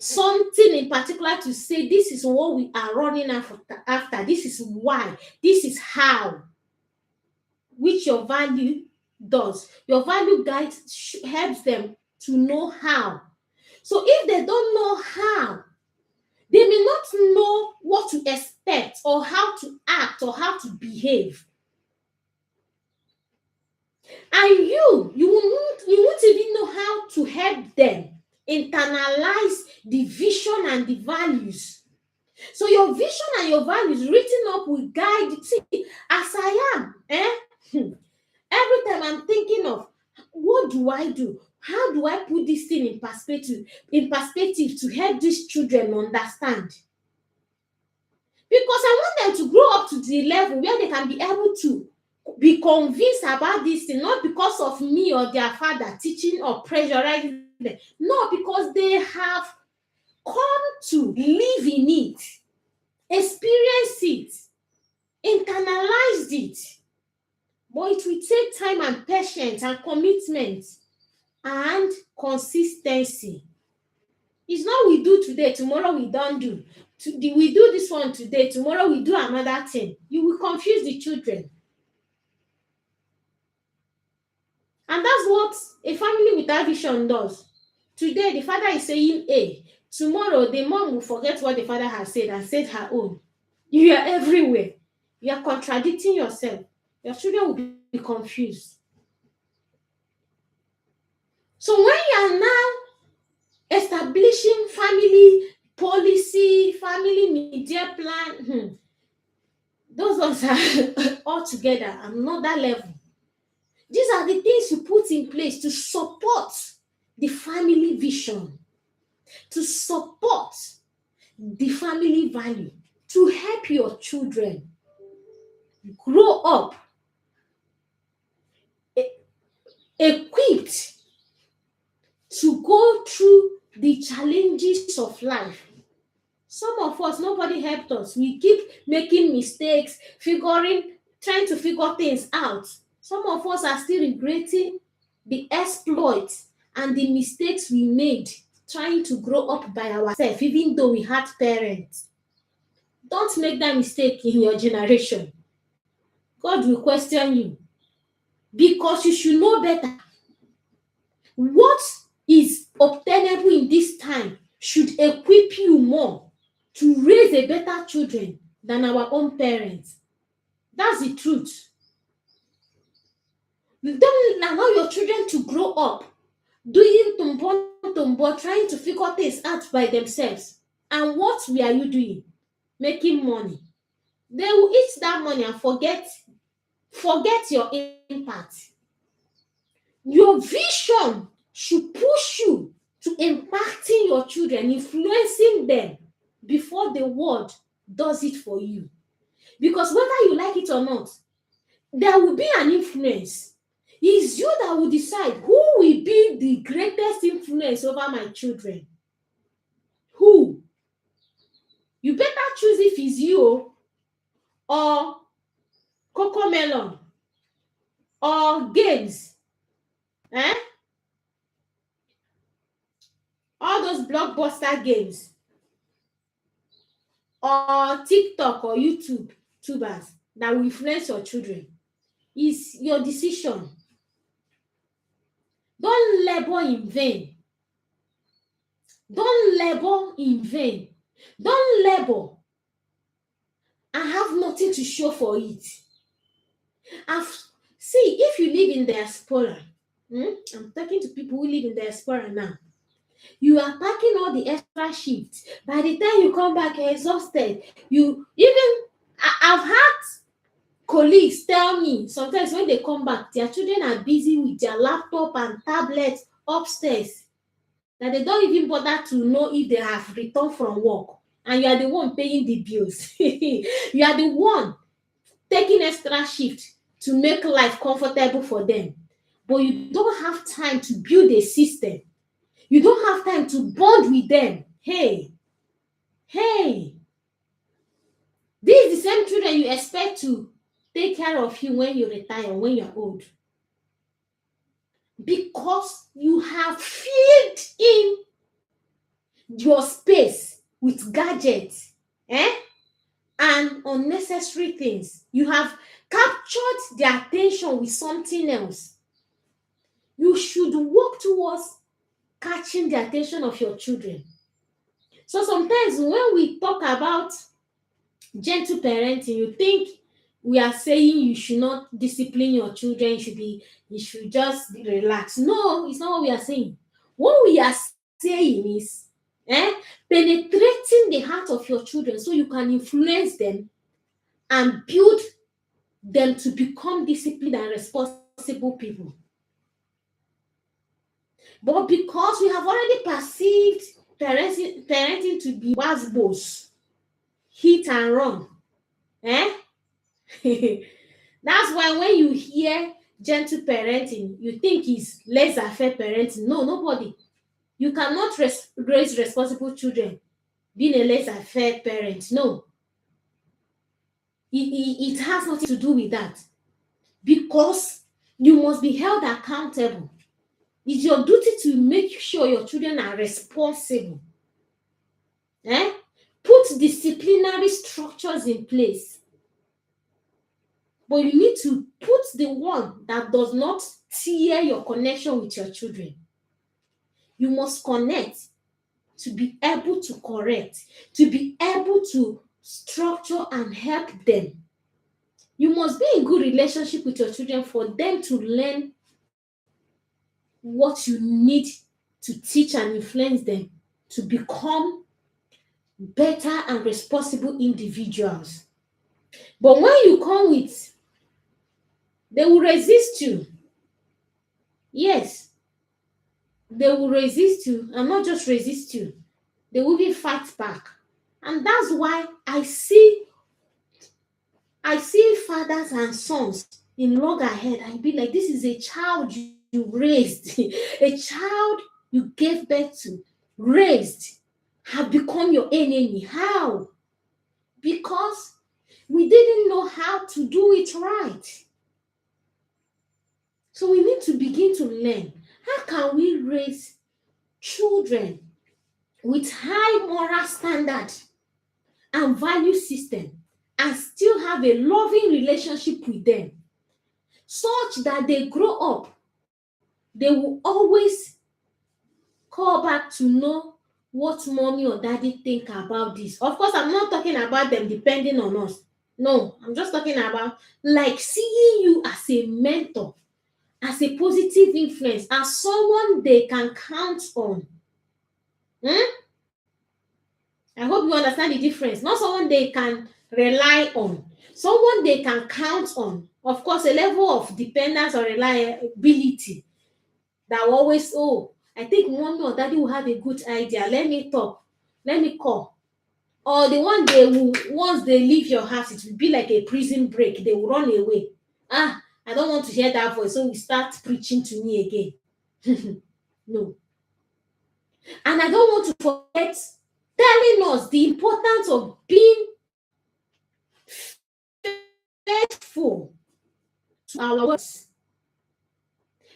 something in particular to say, this is what we are running after, this is why, this is how, which your value does. Your value guide helps them to know how. So if they don't know how, they may not know what to expect or how to act or how to behave. And you won't even know how to help them internalize the vision and the values. So your vision and your values written up will guide. See, as I am, every time I'm thinking of, what do I do? How do I put this thing in perspective to help these children understand? Because I want them to grow up to the level where they can be able to be convinced about this thing, not because of me or their father teaching or pressurizing them. No, because they have come to live in it, experience it, internalize it. But it will take time and patience and commitment and consistency. It's not we do today, tomorrow we don't do. We do this one today, tomorrow we do another thing. You will confuse the children. And that's what a family without vision does. Today, the father is saying A. Tomorrow, the mom will forget what the father has said and said her own. You are everywhere. You are contradicting yourself. Your children will be confused. So when you are now establishing family policy, family media plan, those ones are all together, another level. These are the things you put in place to support the family vision, to support the family value, to help your children grow up equipped to go through the challenges of life. Some of us, nobody helped us. We keep making mistakes, trying to figure things out. Some of us are still regretting the exploits and the mistakes we made trying to grow up by ourselves, even though we had parents. Don't make that mistake in your generation. God will question you because you should know better. What is obtainable in this time should equip you more to raise a better children than our own parents. That's the truth. Don't allow your children to grow up doing tumbo, trying to figure things out by themselves. And what are you doing? Making money. They will eat that money and forget your impact. Your vision should push you to impacting your children, influencing them before the world does it for you. Because whether you like it or not, there will be an influence. It's you that will decide who will be the greatest influence over my children. Who? You better choose if it's you or Coco Melon or games. All those blockbuster games or TikTok or YouTube tubers that will influence your children. It's your decision. Don't labor in vain. Don't labor in vain. Don't labor and have nothing to show for it. See, if you live in diaspora, I'm talking to people who live in diaspora now. You are packing all the extra shifts. By the time you come back, you're exhausted. I've had colleagues tell me sometimes when they come back, their children are busy with their laptop and tablets upstairs, that they don't even bother to know if they have returned from work. And you are the one paying the bills. You are the one taking extra shift to make life comfortable for them. But you don't have time to build a system. You don't have time to bond with them. Hey, these are the same children you expect to take care of you when you retire, when you're old. Because you have filled in your space with gadgets, and unnecessary things. You have captured their attention with something else. You should work towards catching the attention of your children. So sometimes when we talk about gentle parenting, you think we are saying you should not discipline your children, you should just relax. No, it's not what we are saying. What we are saying is penetrating the heart of your children so you can influence them and build them to become disciplined and responsible people. But because we have already perceived parenting to be was hit and run, that's why when you hear gentle parenting, you think it's laissez-faire parenting. No, nobody. You cannot raise responsible children being a laissez-faire parent. No. It has nothing to do with that. Because you must be held accountable. It's your duty to make sure your children are responsible. Put disciplinary structures in place. But you need to put the one that does not tear your connection with your children. You must connect to be able to correct, to be able to structure and help them. You must be in good relationship with your children for them to learn what you need to teach and influence them to become better and responsible individuals. But when you come with, they will resist you. Yes, they will resist you, and not just resist you, they will even fight back. And that's why I see fathers and sons in loggerhead and be like, this is a child you raised, a child you gave birth to, raised, have become your enemy. How? Because we didn't know how to do it right. So we need to begin to learn. How can we raise children with high moral standard and value system and still have a loving relationship with them, such that they grow up, they will always call back to know what mommy or daddy think about this. Of course, I'm not talking about them depending on us. No, I'm just talking about like seeing you as a mentor, as a positive influence, as someone they can count on. I hope you understand the difference. Not someone they can rely on, someone they can count on. Of course, a level of dependence or reliability that will always, I think mommy or daddy will have a good idea. Let me talk. Let me call. Or the one they will, once they leave your house, it will be like a prison break. They will run away. I don't want to hear that voice, so we start preaching to me again. No. And I don't want to forget telling us the importance of being faithful to our words,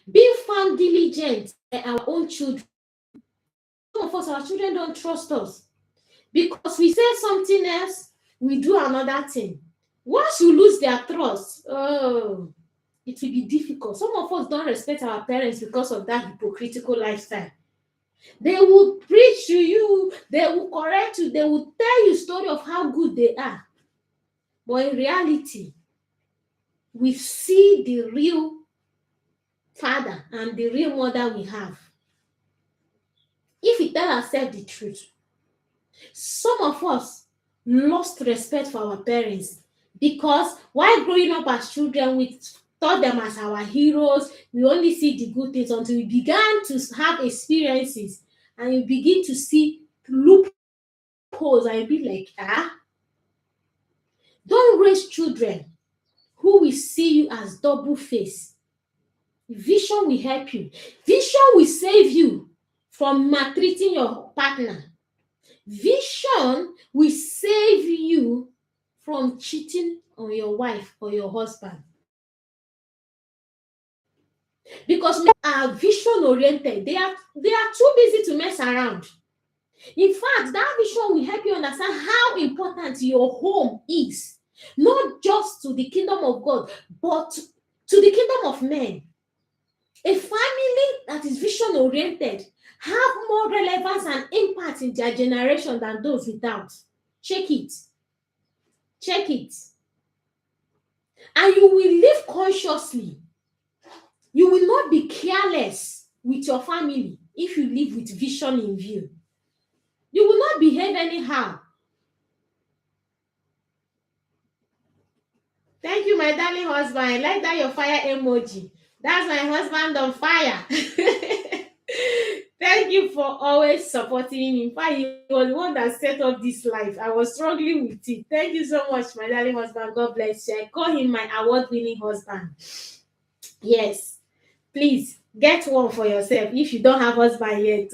being found diligent by our own children. Some of us, our children don't trust us because we say something else, we do another thing. Once you lose their trust, it will be difficult. Some of us don't respect our parents because of that hypocritical lifestyle. They will preach to you, they will correct you, they will tell you story of how good they are. But in reality, we see the real father and the real mother we have. If we tell ourselves the truth, some of us lost respect for our parents because while growing up as children, we thought them as our heroes. We only see the good things until we began to have experiences and you begin to see loopholes and you be like, don't raise children who will see you as double face. Vision will help you. Vision will save you from maltreating your partner. Vision will save you from cheating on your wife or your husband. Because men are vision oriented. They are too busy to mess around. In fact, that vision will help you understand how important your home is, not just to the kingdom of God, but to the kingdom of men. A family that is vision oriented have more relevance and impact in their generation than those without. Check it. Check it. And you will live consciously. You will not be careless with your family if you live with vision in view. You will not behave anyhow. Thank you, my darling husband. I like that your fire emoji. That's my husband on fire. Thank you for always supporting me. In fact, he was the one that set up this life. I was struggling with it. Thank you so much, my darling husband. God bless you. I call him my award-winning husband. Yes. Please get one for yourself if you don't have husband yet.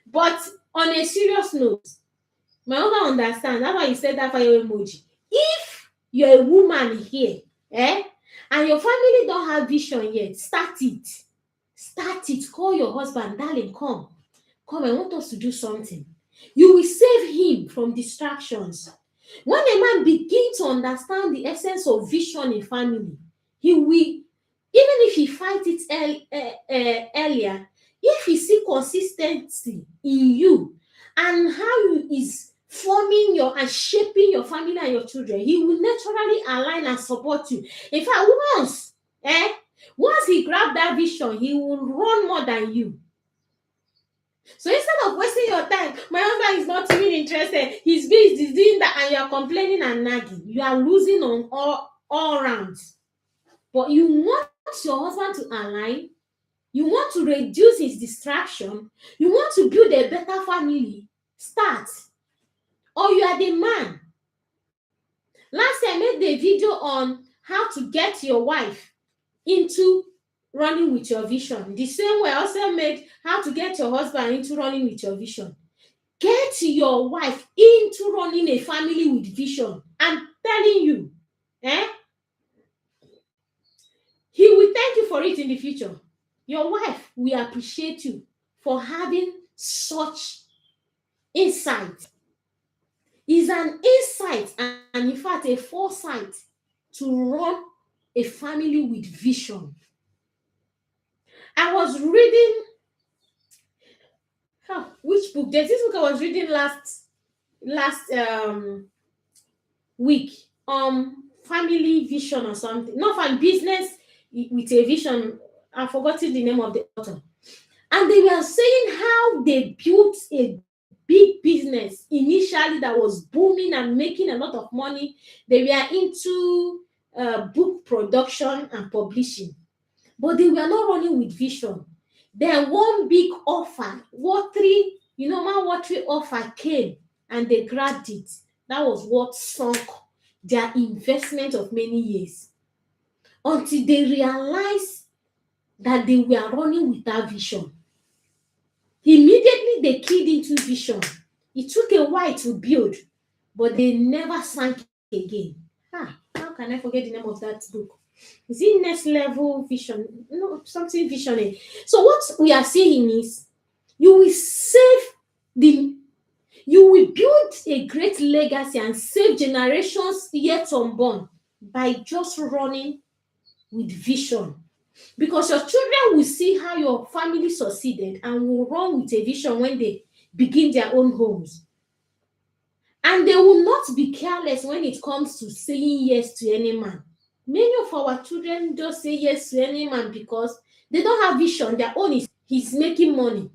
But on a serious note, my husband understands. That's why he said that fire emoji. If you're a woman here, and your family don't have vision yet, start it. Start it. Call your husband, darling, come. Come, I want us to do something. You will save him from distractions. When a man begins to understand the essence of vision in family, he will, even if he fights it earlier, if he see consistency in you and how you is forming your and shaping your family and your children, he will naturally align and support you. In fact, once he grab that vision, he will run more than you. So instead of wasting your time, my husband is not even interested, he's busy, he's doing that, and you are complaining and nagging, you are losing on all rounds. But you want your husband to align, you want to reduce his distraction, you want to build a better family, start. Or you are the man. Last time I made the video on how to get your wife into running with your vision. The same way I also made how to get your husband into running with your vision. Get your wife into running a family with vision. I'm telling you, he will thank you for it in the future. Your wife will appreciate you for having such insight. Is an insight and in fact a foresight to run a family with vision. I was reading which book? There's this book I was reading last week, family vision or something. Not from business with a vision. I've forgotten the name of the author. And they were saying how they built a big business initially that was booming and making a lot of money. They were into book production and publishing, but they were not running with vision. Then one big offer, watery offer came and they grabbed it. That was what sunk their investment of many years until they realized that they were running without vision. Immediately they keyed into vision. It took a while to build, but they never sank again. How can I forget the name of that book? Is it Next Level Vision? No, something visionary. So what we are saying is, you will build a great legacy and save generations yet unborn by just running with vision. Because your children will see how your family succeeded and will run with a vision when they begin their own homes. And they will not be careless when it comes to saying yes to any man. Many of our children just say yes to any man because they don't have vision. Their own is he's making money.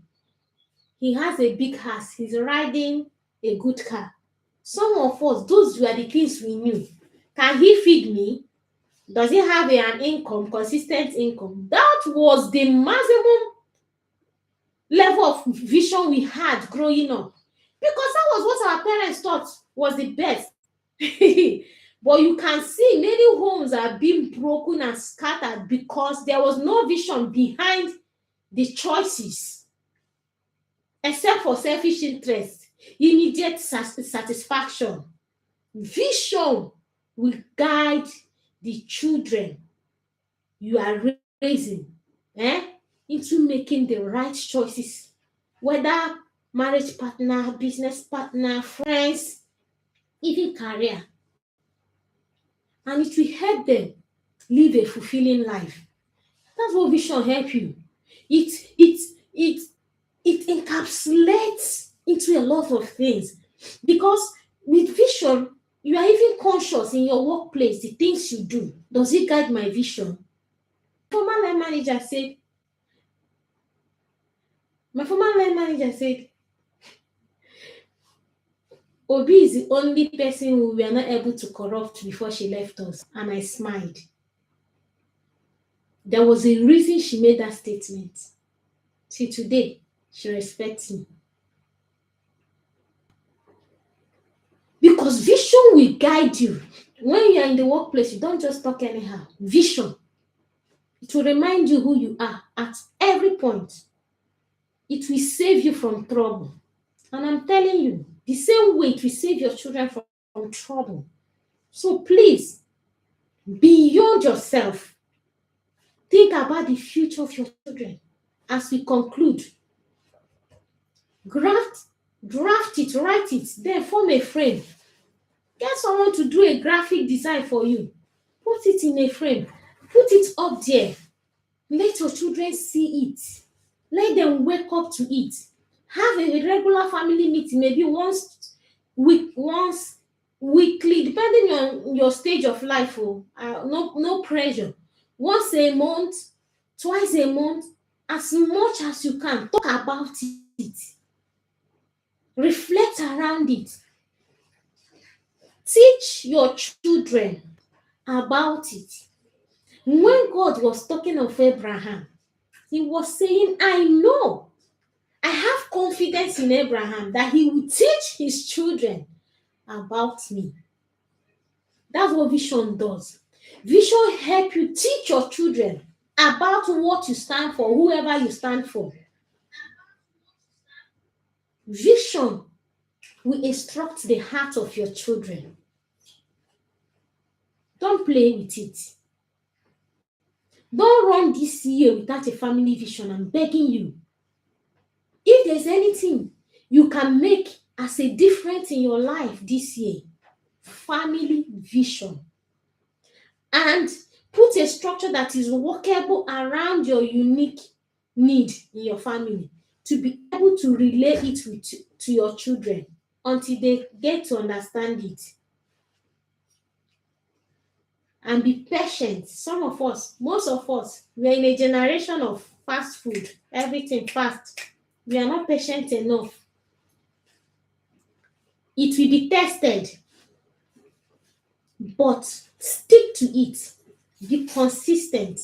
He has a big house. He's riding a good car. Some of us, those were the things we knew. Can he feed me? Does he have an income, consistent income? That was the maximum level of vision we had growing up. Because that was what our parents thought was the best. But you can see many homes are being broken and scattered because there was no vision behind the choices, except for selfish interest, immediate satisfaction. Vision will guide the children you are raising into making the right choices whether marriage partner, business partner, friends, even career. And it will help them live a fulfilling life. That's what vision help you. It it it it encapsulates into a lot of things, because with vision you are even conscious in your workplace, the things you do. Does it guide my vision? Former line manager said, my former line manager said, Obi is the only person who we were not able to corrupt before she left us. And I smiled. There was a reason she made that statement. Till today, she respects me. Because vision will guide you. When you are in the workplace, you don't just talk anyhow. Vision. It will remind you who you are at every point. It will save you from trouble. And I'm telling you, the same way it will save your children from trouble. So please, beyond yourself, think about the future of your children. As we conclude, draft it, write it, then form a frame. Get someone to do a graphic design for you. Put it in a frame. Put it up there. Let your children see it. Let them wake up to it. Have a regular family meeting, maybe once weekly, depending on your stage of life. No pressure. Once a month, twice a month, as much as you can. Talk about it. Reflect around it. Teach your children about it. When God was talking of Abraham, he was saying, I know, I have confidence in Abraham that he will teach his children about me. That's what vision does. Vision helps you teach your children about what you stand for, whoever you stand for. Vision will instruct the heart of your children. Don't play with it. Don't run this year without a family vision. I'm begging you. If there's anything you can make as a difference in your life this year, family vision. And put a structure that is workable around your unique need in your family to be able to relay it to your children until they get to understand it. And be patient. Some of us, most of us, we are in a generation of fast food, everything fast. We are not patient enough. It will be tested, but stick to it. Be consistent.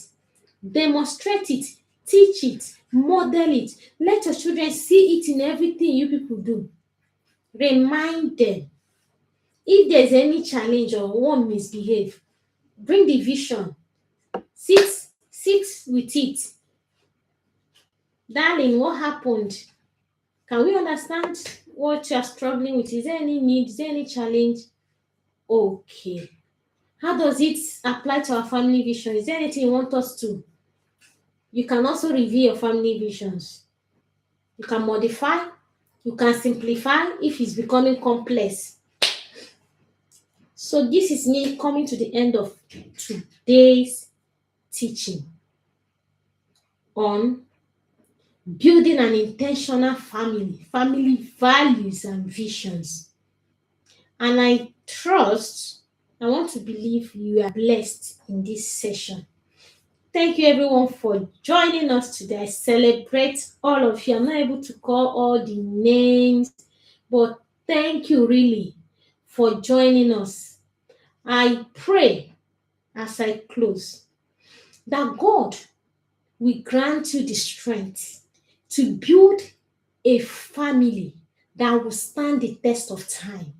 Demonstrate it. Teach it. Model it. Let your children see it in everything you people do. Remind them. If there's any challenge or one misbehave, bring the vision. Sit with it. Darling, what happened? Can we understand what you are struggling with? Is there any need? Is there any challenge? Okay. How does it apply to our family vision? Is there anything you want us to? You can also review your family visions. You can modify. You can simplify if it's becoming complex. So this is me coming to the end of today's teaching on building an intentional family values and visions. And I want to believe you are blessed in this session. Thank you everyone for joining us today. I celebrate all of you. I'm not able to call all the names, but thank you really for joining us. I pray as I close that God will grant you the strength to build a family that will stand the test of time.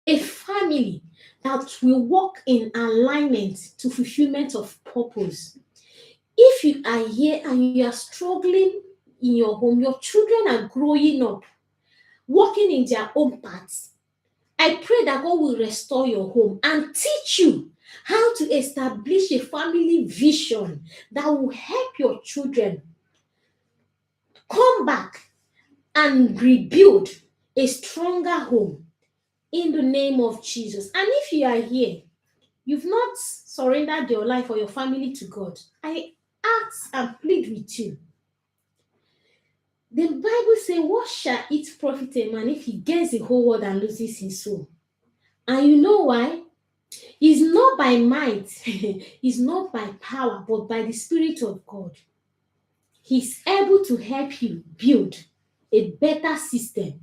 A family that will walk in alignment to fulfillment of purpose. If you are here and you are struggling in your home, your children are growing up, walking in their own paths, I pray that God will restore your home and teach you how to establish a family vision that will help your children come back and rebuild a stronger home in the name of Jesus. And if you are here, you've not surrendered your life or your family to God, I ask and plead with you. The Bible says, what shall it profit a man if he gains the whole world and loses his soul? And you know why? It's not by might, it's not by power, but by the Spirit of God. He's able to help you build a better system,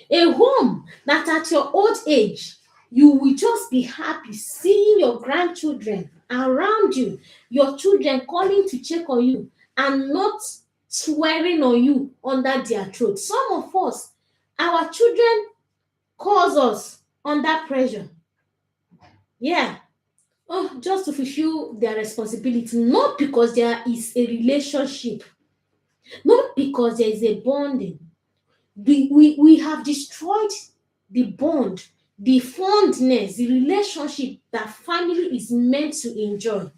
a home that at your old age, you will just be happy seeing your grandchildren around you, your children calling to check on you and not swearing on you under their throat. Some of us, our children cause us under pressure. Yeah. Oh, just to fulfill their responsibility, not because there is a relationship, not because there is a bonding. We have destroyed the bond, the fondness, the relationship that family is meant to enjoy.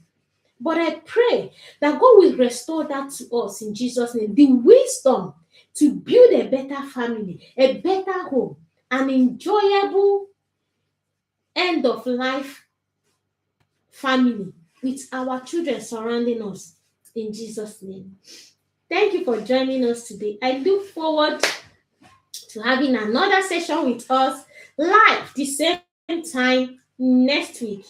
But I pray that God will restore that to us in Jesus' name. The wisdom to build a better family, a better home, an enjoyable end of life family with our children surrounding us in Jesus' name. Thank you for joining us today. I look forward to having another session with us live the same time next week.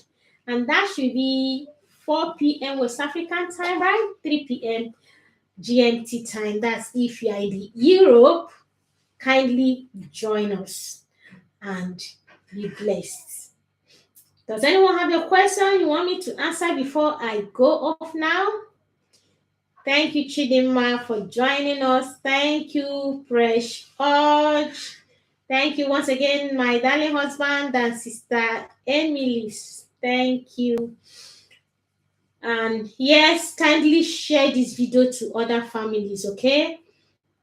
And that should be 4 p.m. West African time, right? 3 p.m. GMT time. That's if you are in Europe, kindly join us and be blessed. Does anyone have a question you want me to answer before I go off now? Thank you, Chidinma, for joining us. Thank you, Fresh Urge. Thank you once again, my darling husband and sister Emily. Thank you. And yes, kindly share this video to other families, okay?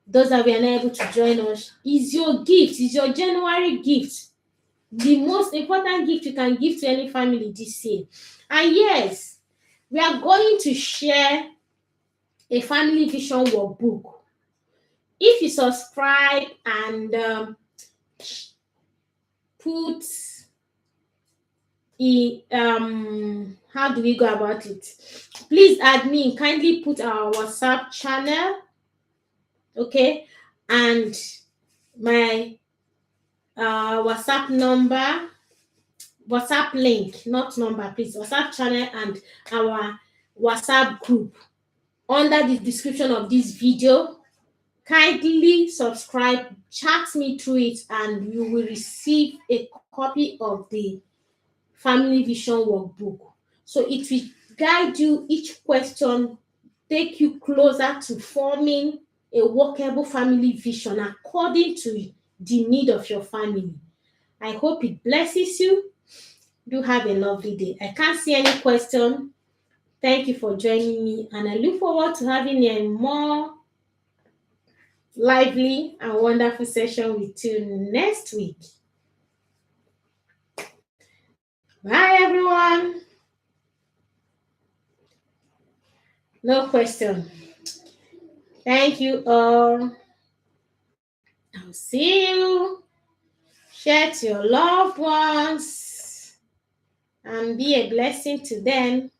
Those that were unable to join us, is your gift, is your January gift. The most important gift you can give to any family this year. And yes, we are going to share a family vision workbook. If you subscribe and put how do we go about it? Please admin kindly put our WhatsApp channel, okay, and my WhatsApp number, WhatsApp link, not number, please, WhatsApp channel and our WhatsApp group under the description of this video. Kindly subscribe, chat me through it, and you will receive a copy of the Family Vision Workbook. So it will guide you, each question, take you closer to forming a workable family vision according to the need of your family. I hope it blesses you. Do have a lovely day. I can't see any question. Thank you for joining me, and I look forward to having a more lively and wonderful session with you next week. Bye, everyone. No question. Thank you all. I'll see you. Share to your loved ones and be a blessing to them.